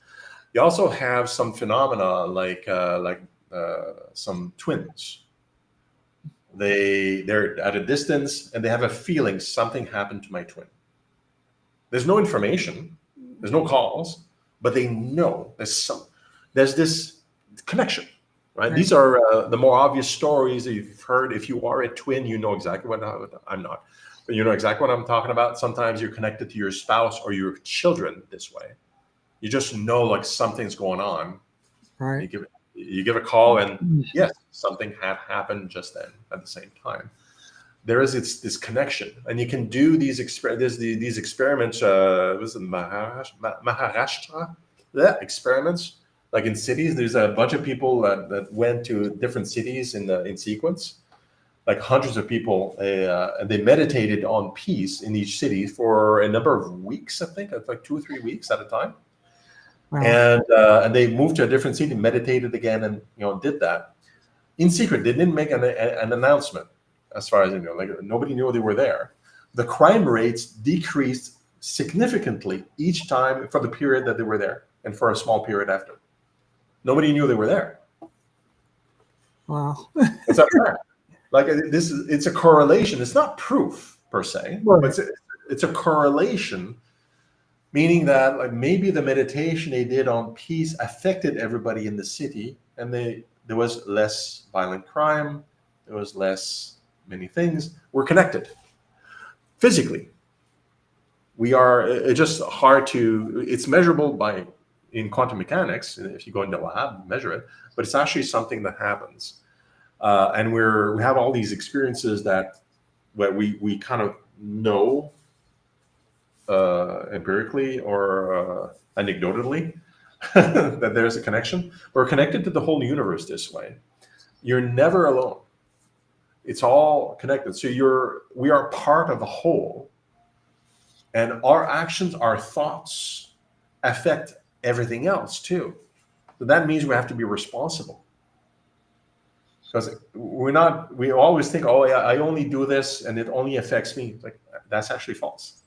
You also have some phenomena like some twins. They're at a distance and they have a feeling something happened to my twin. There's no information, there's no calls, but they know there's this connection, right? Right. These are the more obvious stories that you've heard. If you are a twin, you know exactly what I'm not, but you know exactly what I'm talking about. Sometimes you're connected to your spouse or your children this way. You just know like something's going on. Right. You give a call, and yes, something had happened just then at the same time. There is this connection, and you can do these these experiments. Was it Maharashtra? Yeah, experiments like in cities. There's a bunch of people that went to different cities in sequence, like hundreds of people, and they meditated on peace in each city for a number of weeks. I think it's like 2 or 3 weeks at a time, Wow. and they moved to a different city, meditated again, and did that in secret. They didn't make an announcement, as far as like nobody knew they were there. The crime rates decreased significantly each time for the period that they were there, and for a small period after. Nobody knew they were there. Wow. It's a fact. Like it's a correlation. It's not proof per se, Right. but it's a correlation, meaning that like maybe the meditation they did on peace affected everybody in the city, and there was less violent crime, there was less many things. We're connected physically. We are. It's just hard to. It's measurable in quantum mechanics. If you go into the lab, measure it, but it's actually something that happens. And we have all these experiences where we kind of know empirically or anecdotally that there's a connection. We're connected to the whole universe this way. You're never alone. It's all connected. So we are part of the whole, and our actions, our thoughts affect everything else too. So that means we have to be responsible. Because we always think, oh yeah, I only do this and it only affects me. Like that's actually false.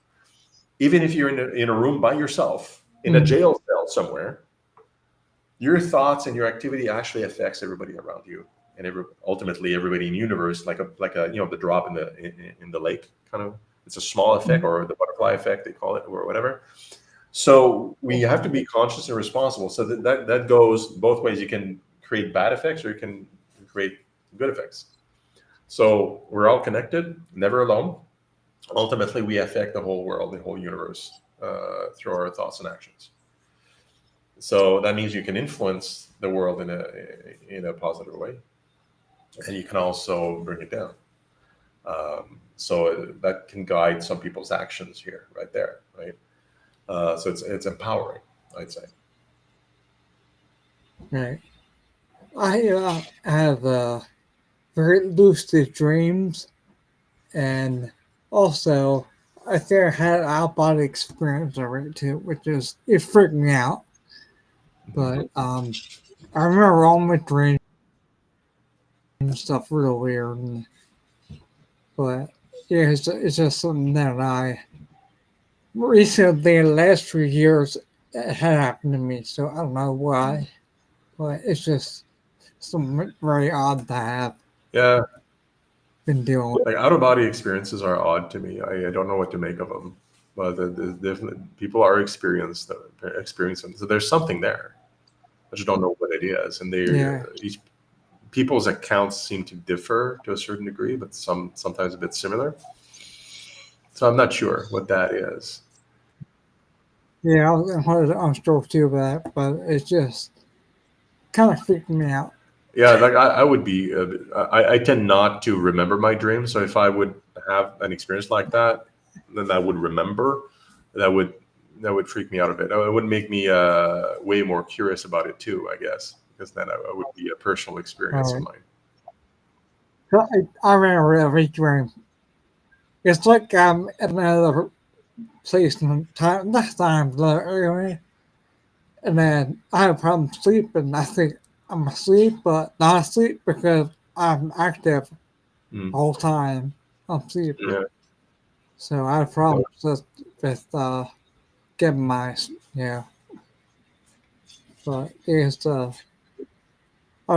Even if you're in a room by yourself, in a jail cell somewhere, your thoughts and your activity actually affects everybody around you, and ultimately everybody in the universe, like a the drop in the lake kind of. It's a small effect, or the butterfly effect they call it, or whatever. So we have to be conscious and responsible. So that goes both ways. You can create bad effects, or you can create good effects. So we're all connected, never alone. Ultimately, we affect the whole world, the whole universe, through our thoughts and actions. So that means you can influence the world in a positive way, and you can also bring it down. So that can guide some people's actions here, right there, right? So it's empowering, I'd say. Right. I have very lucid dreams, and also I think I had an out body experience already too, which is it freaked me out. But I remember all my dreams and stuff real weird, but yeah, it's just something that I recently in the last few years it had happened to me. So I don't know why, but it's just something very odd to have Yeah, been dealing with. like out of body experiences are odd to me. I don't know what to make of them, but definitely people are experiencing. So there's something there. I just don't know what it is, and Yeah, each people's accounts seem to differ to a certain degree, but sometimes a bit similar. So I'm not sure what that is. yeah, I'm sure too about that, but it's just kind of freaked me out. Yeah, like I would be. I tend not to remember my dreams. So if I would have an experience like that, then I would remember. That would that would freak me out a bit. It would make me way more curious about it too, I guess, because then it would be a personal experience of Right. mine. So I remember every dream. It's like I'm at another place and time, next time, anyway. And then I have a problem sleeping. I think I'm asleep, but not asleep because I'm active the Mm. whole time. I'm sleeping. Yeah. So I have problems with getting my, yeah. But it's, I'll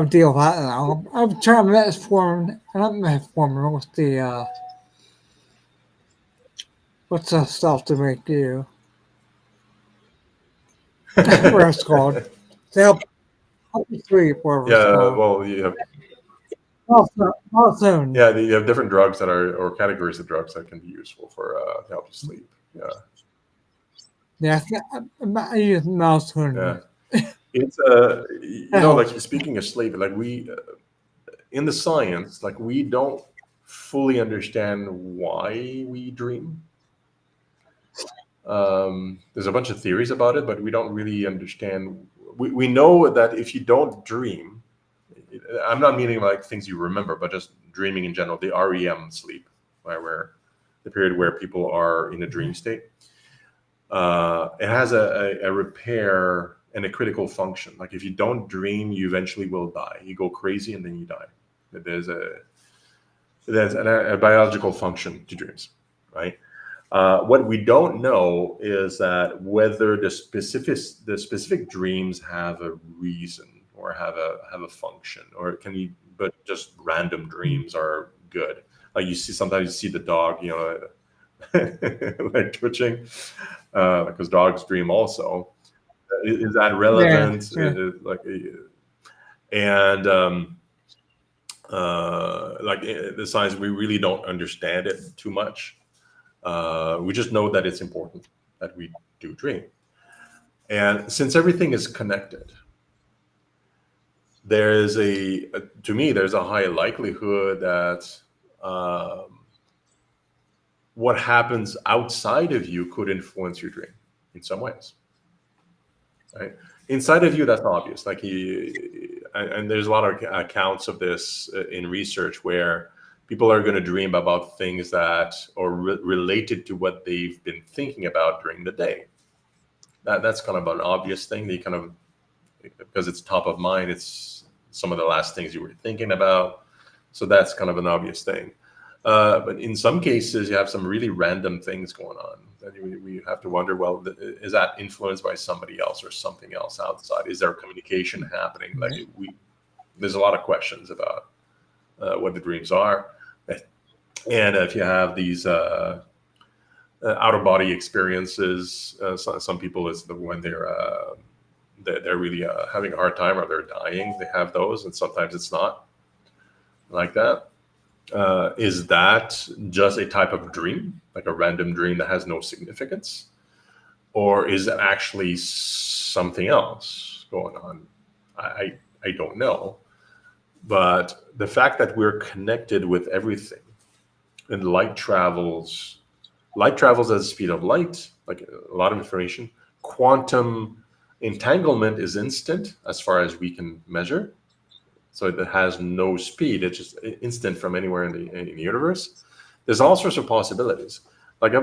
deal with that now. I'm trying to metformin, not metformin, what's the stuff to make you? where it's called, to help you sleep, wherever it's Yeah, called. well, you have Melatonin. yeah, you have different drugs that are or categories of drugs that can be useful for to help you sleep. Yeah, Yeah, I use yeah. melatonin. It's That like helps. speaking of sleep, like we in the science, like we don't fully understand why we dream. There's a bunch of theories about it, but we don't really understand. We know that if you don't dream, I'm not meaning like things you remember, but just dreaming in general, the REM sleep, right, where the period where people are in a dream state, it has a repair and a critical function. Like if you don't dream, you eventually will die. You go crazy and then you die. There's a biological function to dreams, right? What we don't know is that whether the specific dreams have a reason or have a function, or can you but just random dreams are good. Like you see sometimes you see the dog, like twitching, because dogs dream also. Is that Yeah, relevant? yeah, Like, and like the science, we really don't understand it too much. We just know that it's important that we do dream. And since everything is connected, there is to me, there's a high likelihood that um, what happens outside of you could influence your dream in some ways. Right? Inside of you, that's obvious. Like and there's a lot of accounts of this in research where people are going to dream about things that are related to what they've been thinking about during the day. That's kind of an obvious thing. They kind of because it's top of mind. It's some of the last things you were thinking about. So that's kind of an obvious thing. But in some cases, you have some really random things going on. And we have to wonder, well, is that influenced by somebody else or something else outside? Is there communication happening? Like there's a lot of questions about what the dreams are. And if you have these out of body experiences, some people is when they're really having a hard time or they're dying. They have those, and sometimes it's not like that. Is that just a type of dream, like a random dream that has no significance? Or is it actually something else going on? I don't know. But the fact that we're connected with everything and light travels at the speed of light, like a lot of information. Quantum entanglement is instant as far as we can measure. So it has no speed. It's just instant from anywhere in the universe. There's all sorts of possibilities. Like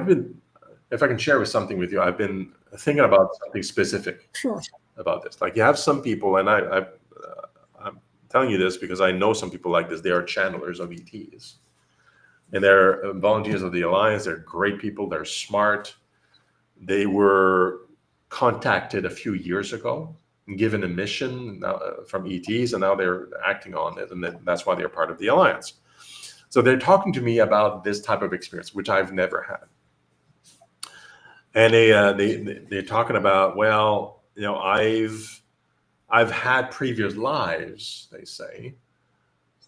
if I can share with something with you, I've been thinking about something specific sure. about this. Like you have some people, and I'm telling you this because I know some people like this. They are channelers of ETs, and they're volunteers of the Alliance. They're great people. They're smart. They were contacted a few years ago, given a mission from ETs, and now they're acting on it, and that's why they're part of the Alliance. So they're talking to me about this type of experience, which I've never had, and they're talking about, well, I've had previous lives, they say,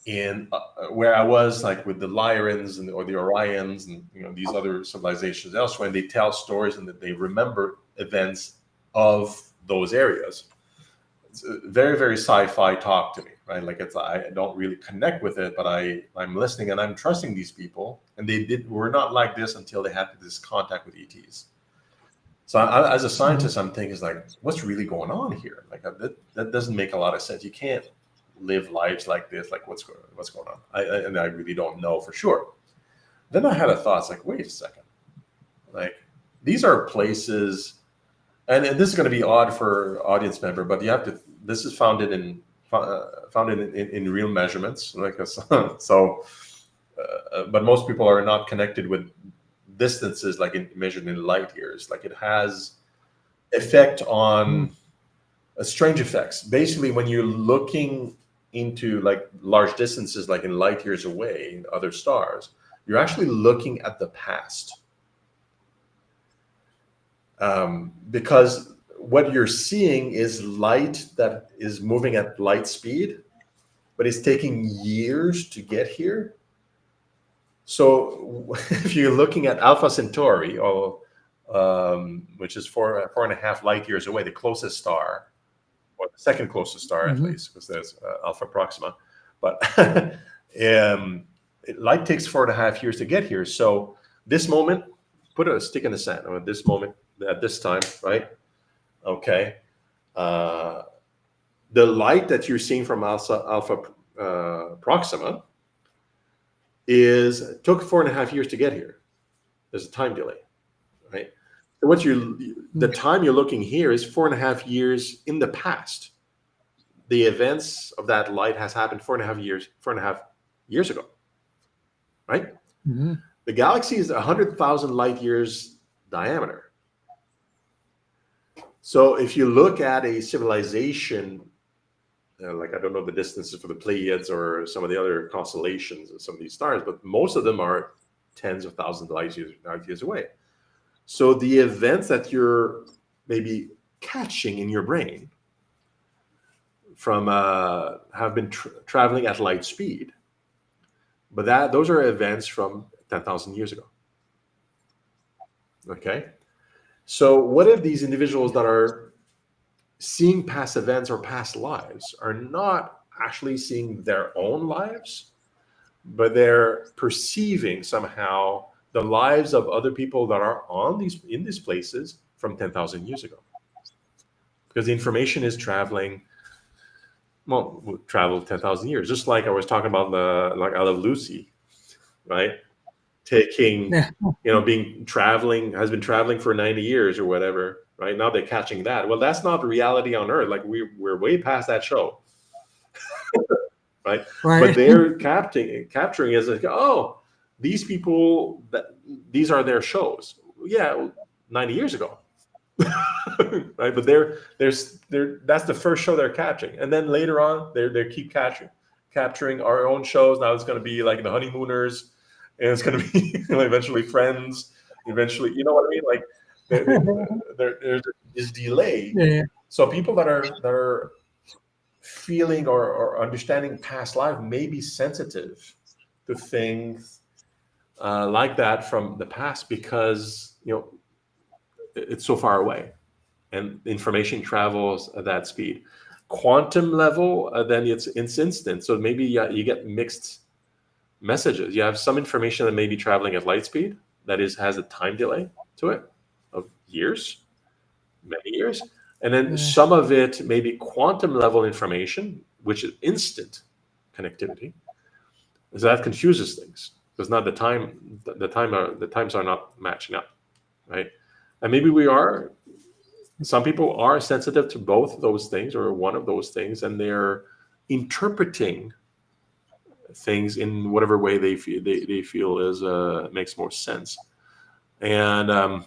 in where I was like with the Lyrians or the Orions and these other civilizations elsewhere, and they tell stories and that they remember events of those areas. It's very, very sci-fi talk to me, right? Like I don't really connect with it, but I'm listening and I'm trusting these people, and were not like this until they had this contact with ETs. So as a scientist, I'm thinking, like, what's really going on here? Like that doesn't make a lot of sense. You can't live lives like this. Like what's going on? And I really don't know for sure. Then I had a thought. It's like, wait a second. Like these are places, and this is going to be odd for audience member, but you have to. This is founded in real measurements. Like so, but most people are not connected with distances like measured in light years. Like it has effect on strange effects. Basically, when you're looking into like large distances, like in light years away in other stars, you're actually looking at the past. Because what you're seeing is light that is moving at light speed, but it's taking years to get here. So if you're looking at Alpha Centauri, which is 4.5 light years away, the closest star, or the second closest star at least, because there's Alpha Proxima, but light takes 4.5 years to get here. So this moment, put a stick in the sand. At this moment, at this time, right? Okay. The light that you're seeing from Alpha Proxima took 4.5 years to get here. There's a time delay, right? So the time you're looking here is 4.5 years in the past. The events of that light has happened 4.5 years ago, right? The galaxy is 100,000 light years diameter. So if you look at a civilization, like I don't know the distances for the Pleiades or some of the other constellations and some of these stars, but most of them are tens of thousands of light years away. So the events that you're maybe catching in your brain from have been traveling at light speed, but those are events from 10,000 years ago. Okay, so what if these individuals that are seeing past events or past lives are not actually seeing their own lives, but they're perceiving somehow the lives of other people that are in these places from 10,000 years ago? Because the information is traveled 10,000 years, just like I was talking about like I Love Lucy, right? Taking, has been traveling for 90 years or whatever, right? Now they're catching that. Well, that's not the reality on Earth. Like we're way past that show, right? But they're capturing as like, oh, these people, these are their shows. Yeah, 90 years ago. Right, but that's the first show they're catching, and then later on they keep capturing our own shows. Now it's going to be like the Honeymooners, and it's going to be eventually Friends. Eventually, you know what I mean? Like there's this delay. Yeah. So people that are feeling or understanding past life may be sensitive to things like that from the past because it's so far away. And information travels at that speed. Quantum level, then it's instant. So maybe you get mixed messages. You have some information that may be traveling at light speed, that has a time delay to it of years, many years. And then some of it may be quantum level information, which is instant connectivity. So that confuses things because not the times are not matching up, right? And maybe some people are sensitive to both those things or one of those things, and they're interpreting things in whatever way they feel makes more sense. And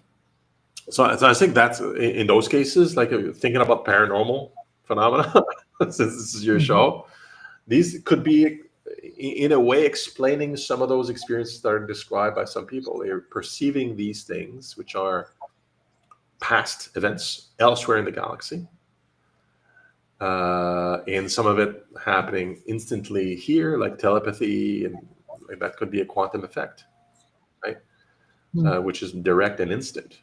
so I think that's in those cases, like thinking about paranormal phenomena, since this is your show, these could be in a way explaining some of those experiences that are described by some people. They're perceiving these things, which are past events elsewhere in the galaxy, and some of it happening instantly here, like telepathy, and that could be a quantum effect, right? Which is direct and instant,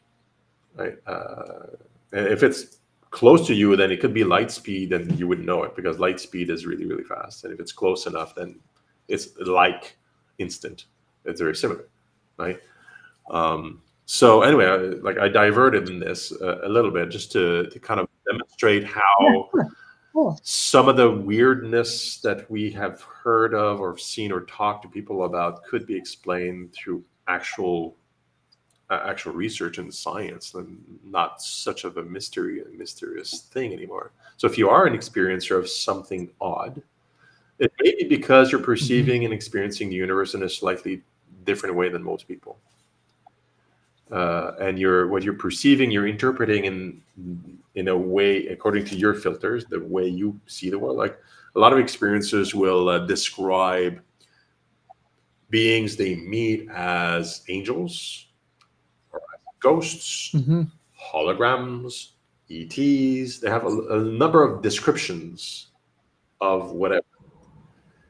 right? And if it's close to you, then it could be light speed, and you wouldn't know it because light speed is really, really fast. And if it's close enough, then it's like instant. It's very similar, right? So anyway, I diverted in this a little bit just to kind of demonstrate how some of the weirdness that we have heard of or seen or talked to people about could be explained through actual research and science, and not such of a mysterious thing anymore. So if you are an experiencer of something odd, it may be because you're perceiving and experiencing the universe in a slightly different way than most people. And what you're perceiving, you're interpreting in a way according to your filters, the way you see the world. Like a lot of experiencers will describe beings they meet as angels or as ghosts, holograms, ETs. They have a number of descriptions of whatever.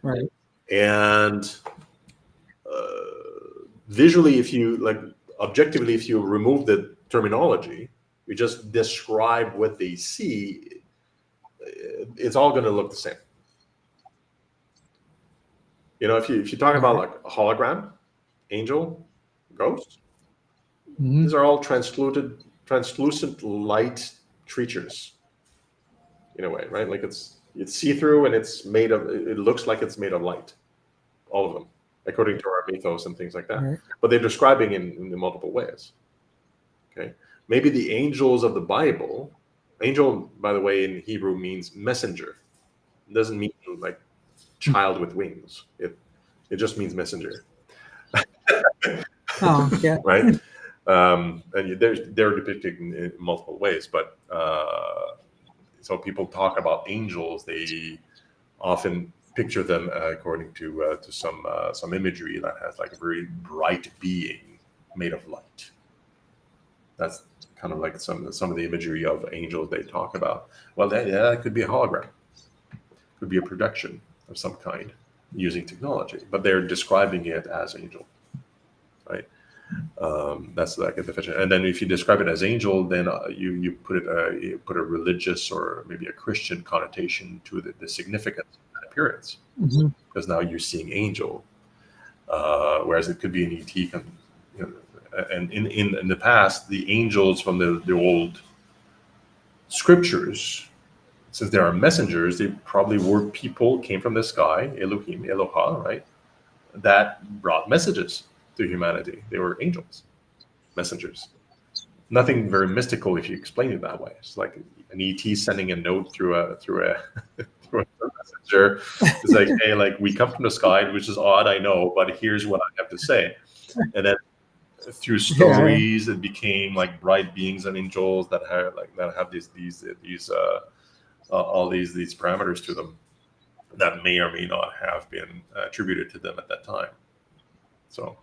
Right. And visually, if you like, objectively, if you remove the terminology, you just describe what they see, it's all going to look the same. You know, if you talk about like a hologram, angel, ghost, these are all translucent light creatures in a way, right? Like it's see-through and it's made of, it looks like it's made of light, all of them, according to our mythos and things like that. Right. But they're describing in multiple ways. Okay, maybe the angels of the Bible. Angel, by the way, in Hebrew means messenger. It doesn't mean like child with wings. It just means messenger. Oh, yeah. Right? And they're depicted in multiple ways, but so people talk about angels. They often picture them according to some imagery that has like a very bright being made of light. That's kind of like some of the imagery of angels they talk about. Well, that could be a hologram, could be a projection of some kind using technology, but they're describing it as angel, right? That's like a definition. And then if you describe it as angel, then you put a religious or maybe a Christian connotation to the significance of that appearance, because now you're seeing angel, whereas it could be an ET. You know, and in the past, the angels from the old scriptures, since there are messengers, they probably were people, came from the sky, Elohim, Eloha, right? That brought messages to humanity. They were angels, messengers. Nothing very mystical if you explain it that way. It's like an ET sending a note through a through a messenger. It's like, hey, like we come from the sky, which is odd, I know, but here's what I have to say. And then through stories, it became like bright beings and angels that have these all these parameters to them that may or may not have been attributed to them at that time. So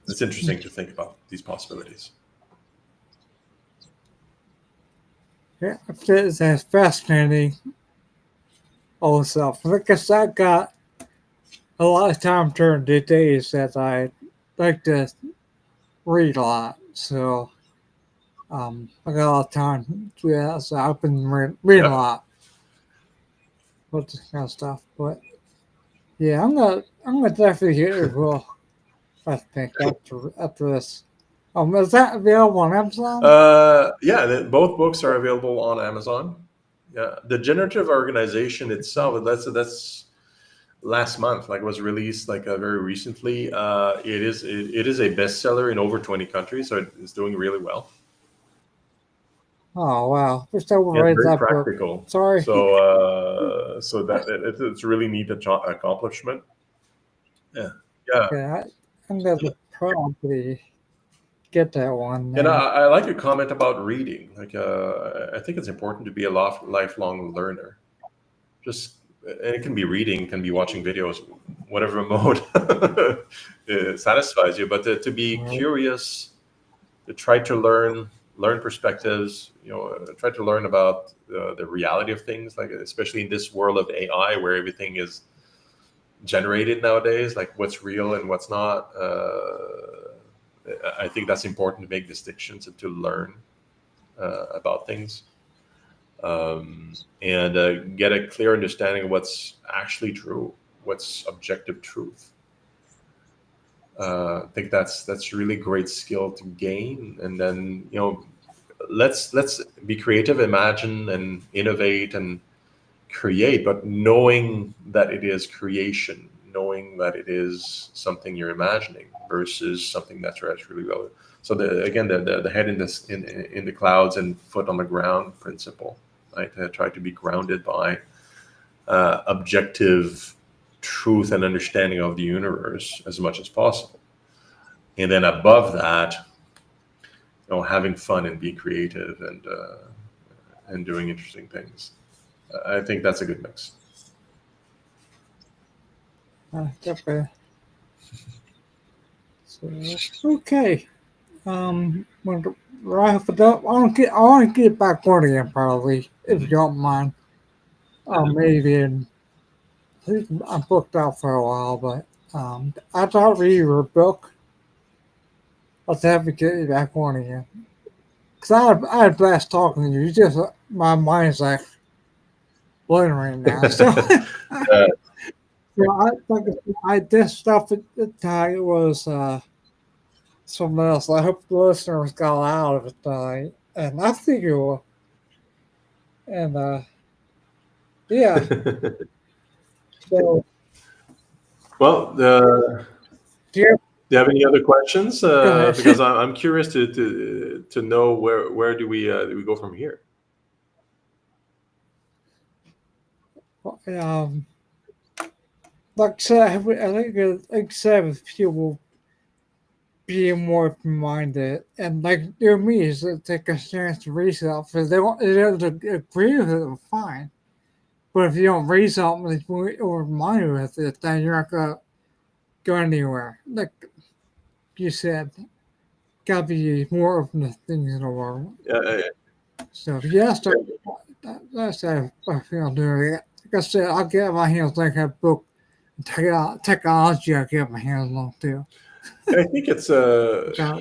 it's interesting to think about these possibilities. Yeah, that's fascinating. Also, because I got a lot of time during the days that I like to read a lot, so I got a lot of time to do that. So I've been reading a lot, with this kind of stuff. But yeah, I'm gonna definitely hit it well. I think after this. Is that available on Amazon? Yeah, both books are available on Amazon. Yeah, the generative organization itself, that's last month, like was released like very recently. It is a bestseller in over 20 countries, so it's doing really well. Oh wow! Wish I would Yeah, read very that book. practical. Sorry. So that it's a really neat accomplishment. Yeah, yeah. Yeah, I'm gonna probably get that one And then. I like your comment about reading. Like, I think it's important to be a lifelong learner. Just, and it can be reading, can be watching videos, whatever mode it satisfies you. But to be Right. curious, to try to learn perspectives. You know, try to learn about the reality of things. Like, especially in this world of AI, where everything is generated nowadays, like what's real and what's not. I think that's important to make distinctions and to learn about things, and get a clear understanding of what's actually true, what's objective truth. I think that's really great skill to gain, and then let's be creative, imagine, and innovate and create, but knowing that it is creation, knowing that it is something you're imagining versus something that's really real. So the head in the clouds and foot on the ground principle, right? Try to be grounded by objective truth and understanding of the universe as much as possible, and then above that, having fun and being creative and doing interesting things. I think that's a good mix. Definitely. So, okay. Right, but I want to get back on again, probably, if you don't mind. Maybe I think I'm booked out for a while, but I thought read your book. Let's have to get you back on again. Cause I had a blast talking to you. You just my mind's like blown right now. So, Uh, so I like I this stuff at the time it was something else. I hope the listeners got out of it tonight, and I think you will. And yeah, so well, do you do you have any other questions? go ahead. Because I'm curious to know where do we go from here? um, like I said, I think like I said, with people being more open-minded, and like you me is to take a chance to read something. If they don't agree with it, fine. But if you don't read something that's more open-minded with it, then you're not gonna go anywhere. Like you said, gotta be more open to things in the world. Yeah, So if you ask that's how I feel doing it. Like I said, I'll get my hands like a book. Technology, I'll get my hands on too. I think it's So,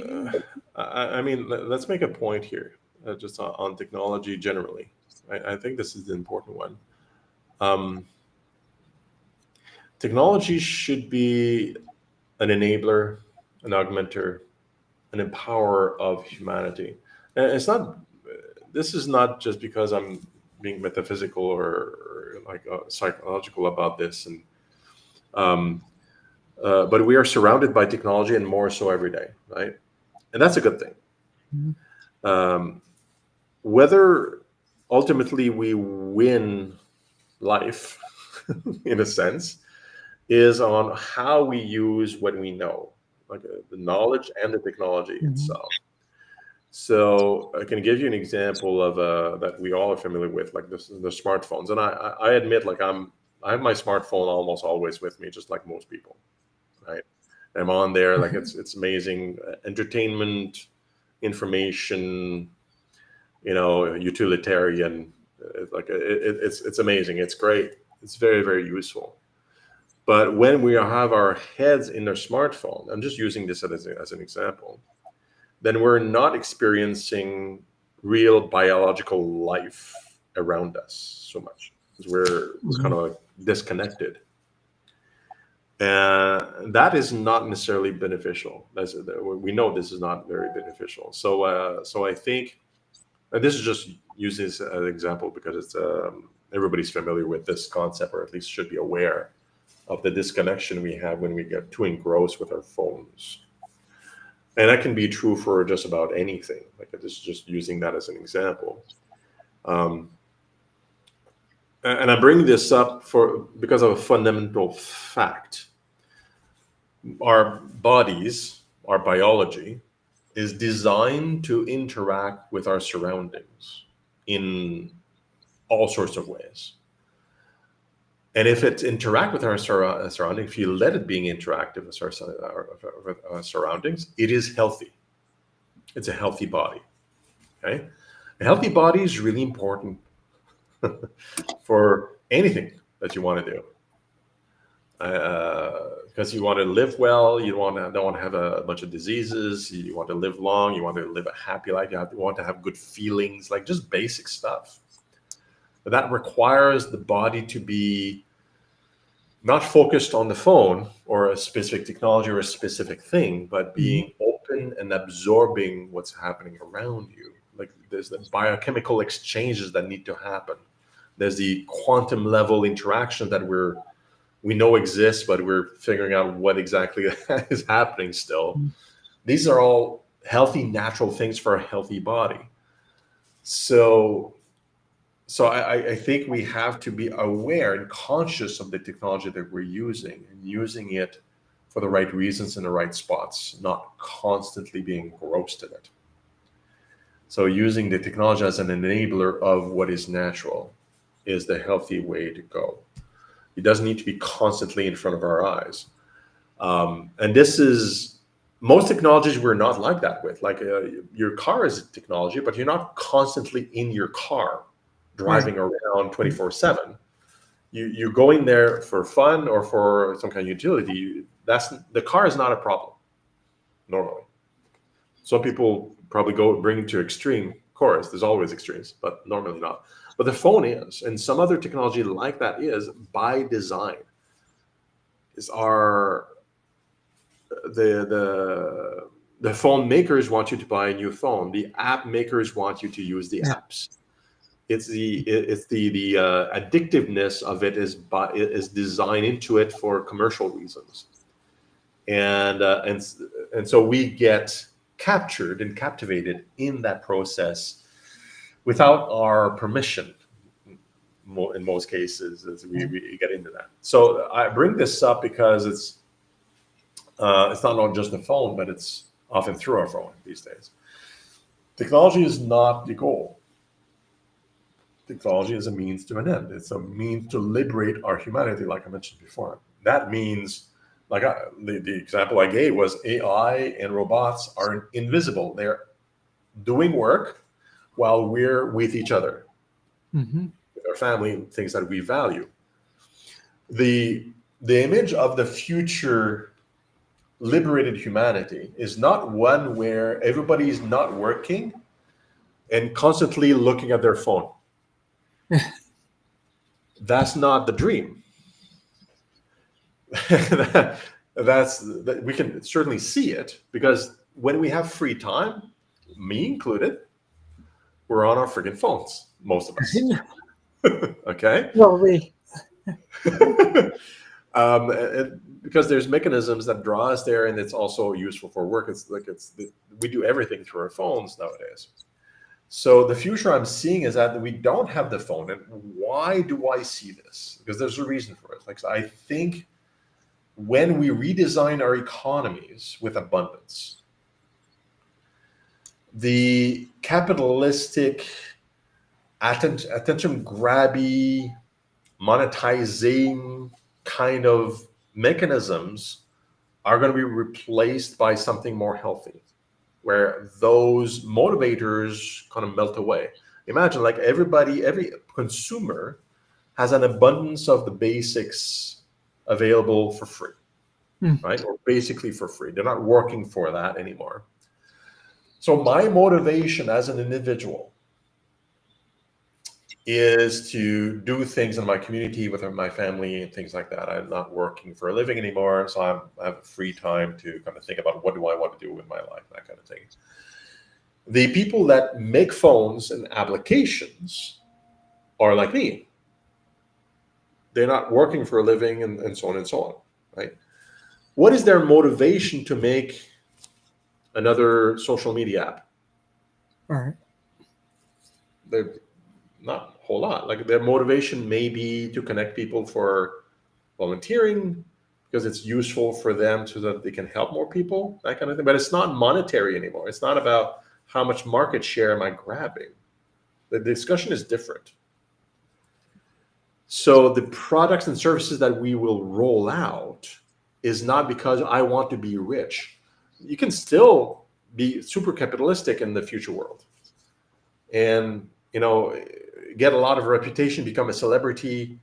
I mean, let's make a point here, just on technology generally. I think this is the important one. Um, Technology should be an enabler, an augmenter, an empower of humanity. And it's not. This is not just because I'm being metaphysical or like psychological about this, and um, but we are surrounded by technology, and more so every day, right? And that's a good thing. mhm, Um, whether ultimately we win life, in a sense, is on how we use what we know, like the knowledge and the technology mhm, itself. So I can give you an example of that we all are familiar with, like the smartphones. And I admit, like I have my smartphone almost always with me, just like most people, right? I'm on there, like it's amazing entertainment, information, utilitarian. It's amazing. It's great. It's very very useful. But when we have our heads in our smartphone, I'm just using this as an example, then we're not experiencing real biological life around us so much because we're kind mhm, of like disconnected, and that is not necessarily beneficial. We know this is not very beneficial. So I think this is just using this as an example because it's everybody's familiar with this concept, or at least should be aware of the disconnection we have when we get too engrossed with our phones. And that can be true for just about anything. Like this is just using that as an example. Um, and I bring this up because of a fundamental fact. Our bodies, our biology, is designed to interact with our surroundings in all sorts of ways. And if it interact with our surrounding, if you let it being interactive with our surroundings, it is healthy. It's a healthy body. Okay, a healthy body is really important for anything that you want to do. Because you want to live well, you don't want to have a bunch of diseases. You want to live long. You want to live a happy life. You want to have good feelings, like just basic stuff. But that requires the body to be not focused on the phone or a specific technology or a specific thing, but mhm, being open and absorbing what's happening around you. Like there's the biochemical exchanges that need to happen. There's the quantum level interaction that we know exists, but we're figuring out what exactly is happening still. mhm, These are all healthy, natural things for a healthy body. So I think we have to be aware and conscious of the technology that we're using and using it for the right reasons in the right spots, not constantly being engrossed in it. So using the technology as an enabler of what is natural is the healthy way to go. It doesn't need to be constantly in front of our eyes. And this is Most technologies we're not like that with. Like your car is a technology, but you're not constantly in your car Right. driving around 24/7. You go in there for fun or for some kind of utility. That's the car is not a problem normally. Some people probably bring it to extreme. Of course, there's always extremes, but normally not. But the phone is, and some other technology like that is by design. Is our the phone makers want you to buy a new phone. The app makers want you to use the Yeah. apps. It's the addictiveness of it is designed into it for commercial reasons, and so we get captured and captivated in that process without our permission. In most cases, as we get into that. So I bring this up because it's not just the phone, but it's often through our phone these days. Technology is not the goal. Technology is a means to an end. It's a means to liberate our humanity, like I mentioned before. That means, like the example I gave was AI and robots are invisible. They're doing work while we're with each other, Mm-hmm. with our family, things that we value. The image of the future liberated humanity is not one where everybody is not working and constantly looking at their phone. That's not the dream. We can certainly see it because when we have free time, me included, we're on our freaking phones, most of us. Okay. Well, we. Because there's mechanisms that draw us there, and it's also useful for work. We do everything through our phones nowadays. So the future I'm seeing is that we don't have the phone. And why do I see this? Because there's a reason for it. Like I think when we redesign our economies with abundance, the capitalistic attention grabby, monetizing kind of mechanisms are going to be replaced by something more healthy, where those motivators kind of melt away. Imagine like every consumer has an abundance of the basics available for free, Mm. right? Or basically for free. They're not working for that anymore. So my motivation as an individual is to do things in my community with my family and things like that. I'm not working for a living anymore, so I have free time to kind of think about what do I want to do with my life, that kind of thing. The people that make phones and applications are like me. They're not working for a living and so on and so on, right? What is their motivation to make another social media app? All right. They're not a whole lot. Like their motivation may be to connect people for volunteering because it's useful for them so that they can help more people, that kind of thing. But it's not monetary anymore. It's not about how much market share am I grabbing. The discussion is different. So the products and services that we will roll out is not because I want to be rich. You can still be super capitalistic in the future world and, get a lot of reputation, become a celebrity,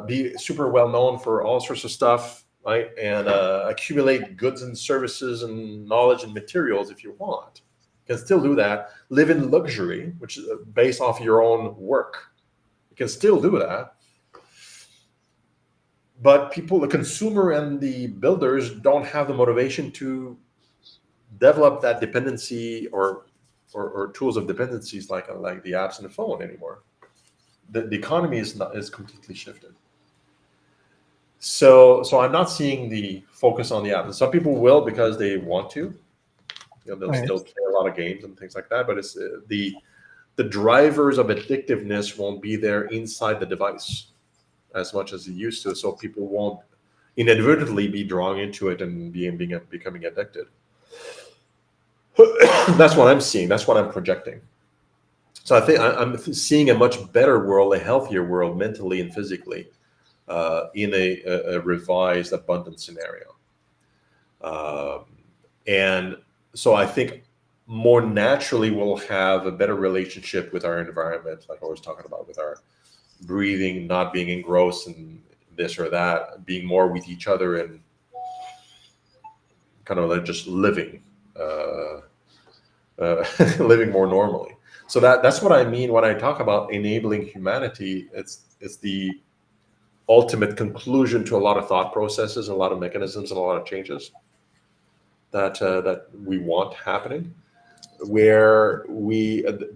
be super well known for all sorts of stuff, right? And accumulate goods and services and knowledge and materials if you want. You can still do that. Live in luxury, which is based off your own work. You can still do that. But people, the consumer and the builders, don't have the motivation to develop that dependency or tools of dependencies like the apps and the phone anymore. The economy is completely shifted. So I'm not seeing the focus on the app. And some people will because they want to. They'll Right. still play a lot of games and things like that. But it's the drivers of addictiveness won't be there inside the device as much as it used to. So people won't inadvertently be drawn into it and becoming addicted. That's what I'm seeing. That's what I'm projecting. So I think I'm seeing a much better world, a healthier world, mentally and physically, in a revised abundant scenario. And so I think more naturally we'll have a better relationship with our environment, like I was talking about, with our breathing, not being engrossed in this or that, being more with each other and kind of like just living, living more normally. So that's what I mean when I talk about enabling humanity. It's the ultimate conclusion to a lot of thought processes, a lot of mechanisms, and a lot of changes that we want happening. Where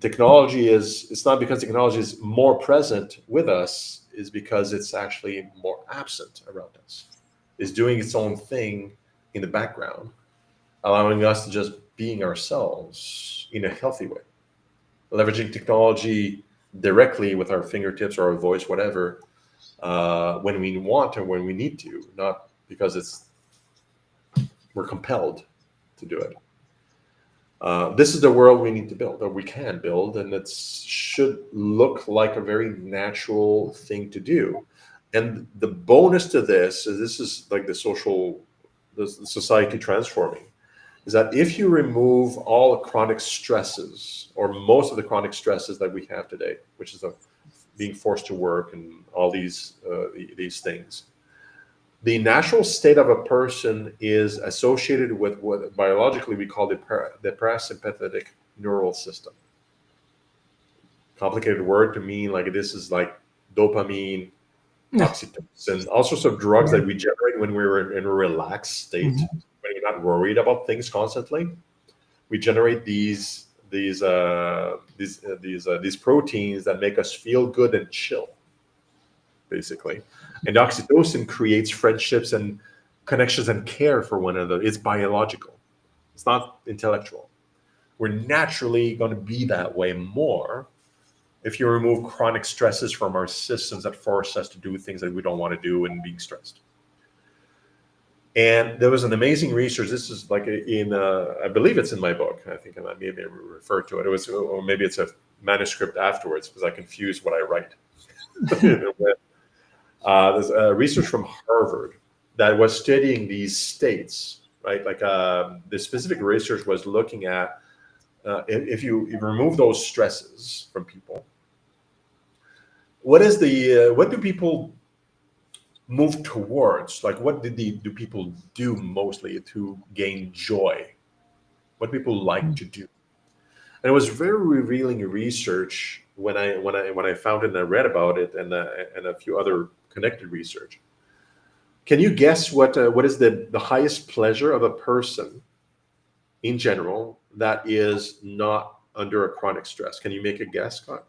technology is, it's not because technology is more present with us, is because it's actually more absent around us. Is doing its own thing in the background, allowing us to just being ourselves in a healthy way, leveraging technology directly with our fingertips or our voice, whatever, when we want or when we need to, not because we're compelled to do it. This is the world we need to build, or we can build, and it should look like a very natural thing to do. And the bonus to this is like the society transforming, is that if you remove all the chronic stresses, or most of the chronic stresses that we have today, which is being forced to work and all these things, the natural state of a person is associated with what biologically we call the parasympathetic neural system. Complicated word to mean like this is like dopamine, oxytocin, all sorts of drugs that we generate when we're in a relaxed state, when you're not worried about things constantly. We generate these proteins that make us feel good and chill, basically. And oxytocin creates friendships and connections and care for one another. It's biological. It's not intellectual. We're naturally going to be that way more if you remove chronic stresses from our systems that force us to do things that we don't want to do and being stressed. And there was an amazing research. This is like I believe it's in my book. I think I maybe referred to it. It was, or maybe it's a manuscript afterwards because I confused what I write. There's a research from Harvard that was studying these states, right? Like the specific research was looking at if you remove those stresses from people, what do people move towards? Like, what do people do mostly to gain joy? What people like to do? And it was very revealing research when I found it and I read about it, and a few other connected research. Can you guess what is the highest pleasure of a person in general that is not under a chronic stress? Can you make a guess, Scott?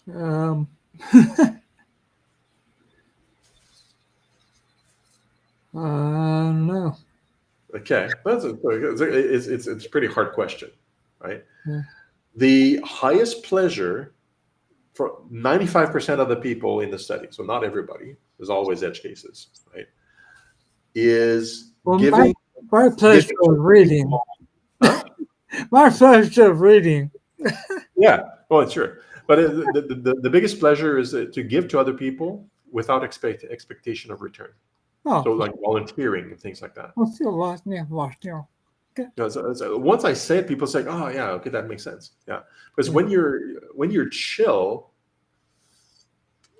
No. Okay, it's a pretty hard question, right? Yeah. The highest pleasure for 95% of the people in the study, so not everybody, there's always edge cases, right? Is giving. My pleasure of reading. Huh? My pleasure of reading. Yeah, well, sure. But the biggest pleasure is to give to other people without expectation of return. Oh, So like volunteering and things like that. Okay. So once I say it, people say, "Oh, yeah, okay, that makes sense." Yeah, because when you're chill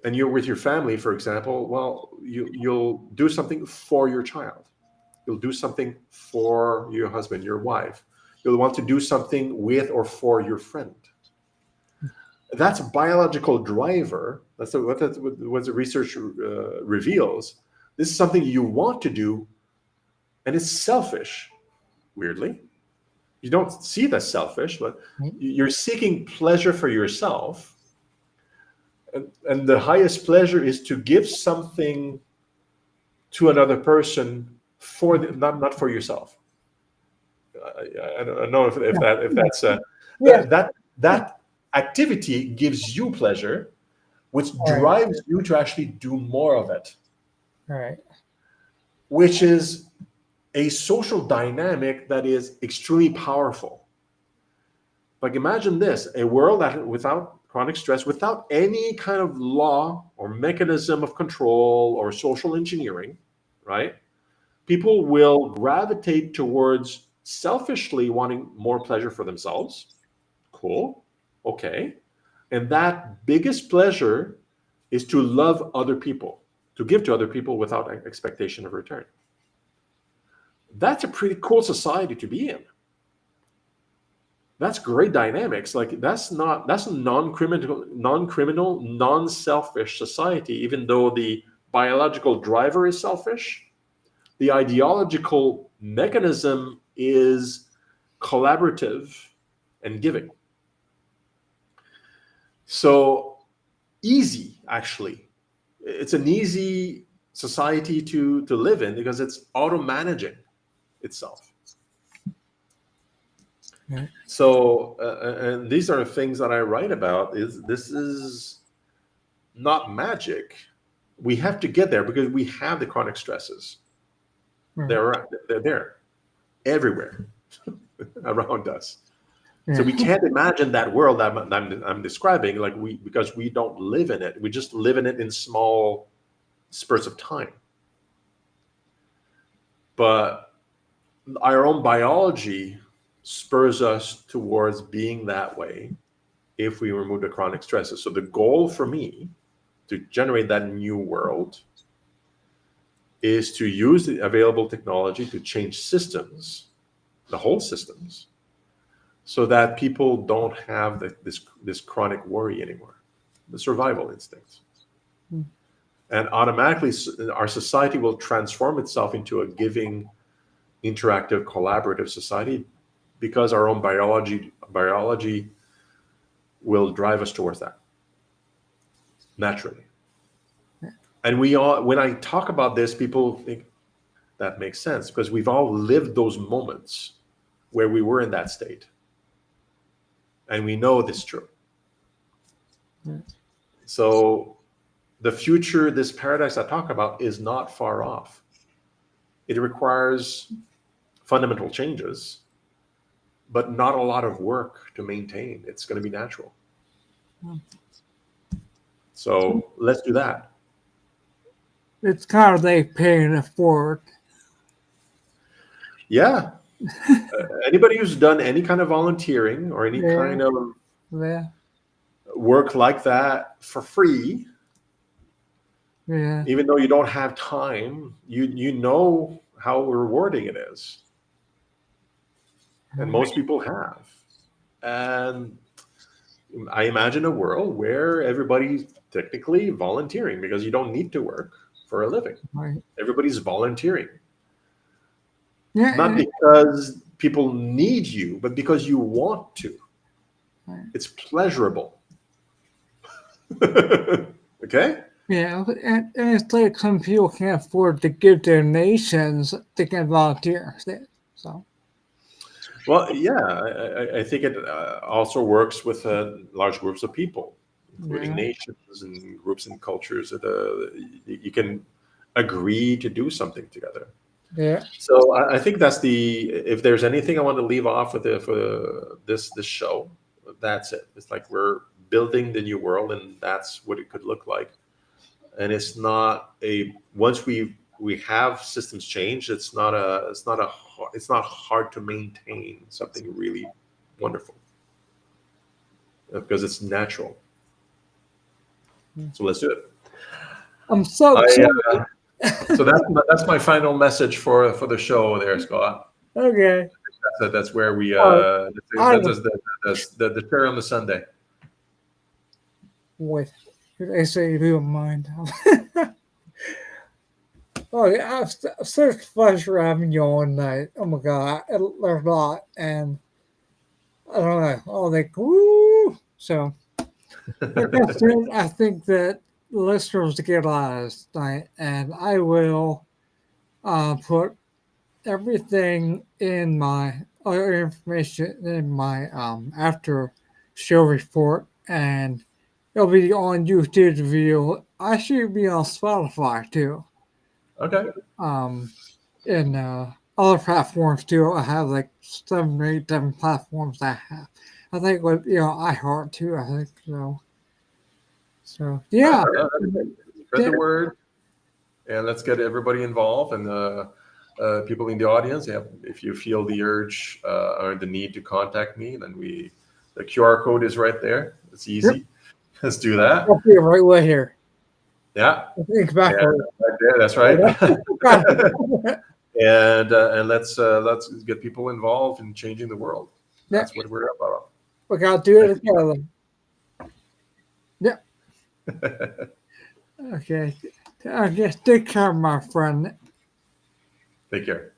and you're with your family, for example, well, you'll do something for your child. You'll do something for your husband, your wife. You'll want to do something with or for your friend. That's a biological driver. That's what the research reveals. This is something you want to do, and it's selfish. Weirdly, you don't see that selfish, but you're seeking pleasure for yourself, and the highest pleasure is to give something to another person not for yourself. I don't know if that's that activity gives you pleasure, which drives you to actually do more of it. All right. Which is a social dynamic that is extremely powerful. Like imagine this, a world that without chronic stress, without any kind of law or mechanism of control or social engineering, right? people will gravitate towards selfishly wanting more pleasure for themselves. Cool. Okay. And that biggest pleasure is to love other people, to give to other people without expectation of return. That's a pretty cool society to be in. That's great dynamics. Like that's a non-criminal, non-selfish society, even though the biological driver is selfish. The ideological mechanism is collaborative and giving. So easy, actually. It's an easy society to live in because it's auto-managing itself. Yeah. So, and these are things that I write about. This is not magic. We have to get there because we have the chronic stresses. They're there everywhere around us. So we can't imagine that world I'm describing, because we don't live in it. We just live in it in small spurts of time. But our own biology spurs us towards being that way if we remove the chronic stresses. So the goal for me to generate that new world is to use the available technology to change systems, the whole systems, so that people don't have this chronic worry anymore, the survival instincts. And automatically our society will transform itself into a giving, interactive, collaborative society because our own biology will drive us towards that naturally. And when I talk about this, people think that makes sense because we've all lived those moments where we were in that state. And we know this is true. So the future, this paradise I talk about, is not far off. It requires fundamental changes, but not a lot of work to maintain. It's going to be natural. So let's do that. It's kind of like paying it forward. Yeah. Anybody who's done any kind of volunteering or any kind of work like that for free, even though you don't have time, you know how rewarding it is. And most people have. And I imagine a world where everybody's technically volunteering because you don't need to work for a living. Right. Everybody's volunteering. Yeah, Not because people need you, but because you want to. Right. It's pleasurable. Okay? Yeah, and it's like some people can't afford to give donations, they can volunteer instead. So. Well, yeah, I think it also works with large groups of people, including nations and groups and cultures that you can agree to do something together. Yeah. So I think that's if there's anything I want to leave off with for this show, that's it. It's like we're building the new world, and that's what it could look like. And it's not once we have systems change, it's not hard to maintain something really wonderful because it's natural. So let's do it. I'm so excited. So that's my final message for the show there, Scott. Okay. That's where we that's the chair on the Sunday. Wait, I say if you don't mind. Oh yeah, such pleasure having you all night. Oh my god, I learned a lot, and I don't know. Oh, like woo! So, like I said, I think that listeners get a lot of this tonight, and I will put everything in my other information in my after show report, and it'll be on YouTube video. I should be on Spotify too. Okay. And other platforms too. I have like 7 or 8 different platforms I have. I think with iHeart too. I think so. So yeah. Spread the word, and let's get everybody involved. And people in the audience, if you feel the urge or the need to contact me, then the QR code is right there. It's easy. Let's do that. I'll be right way here. Yeah. I think backward. Right there, that's right. And let's get people involved in changing the world. That's what we're about. We gotta do it together. Yeah. Okay. I guess take care, my friend. Take care.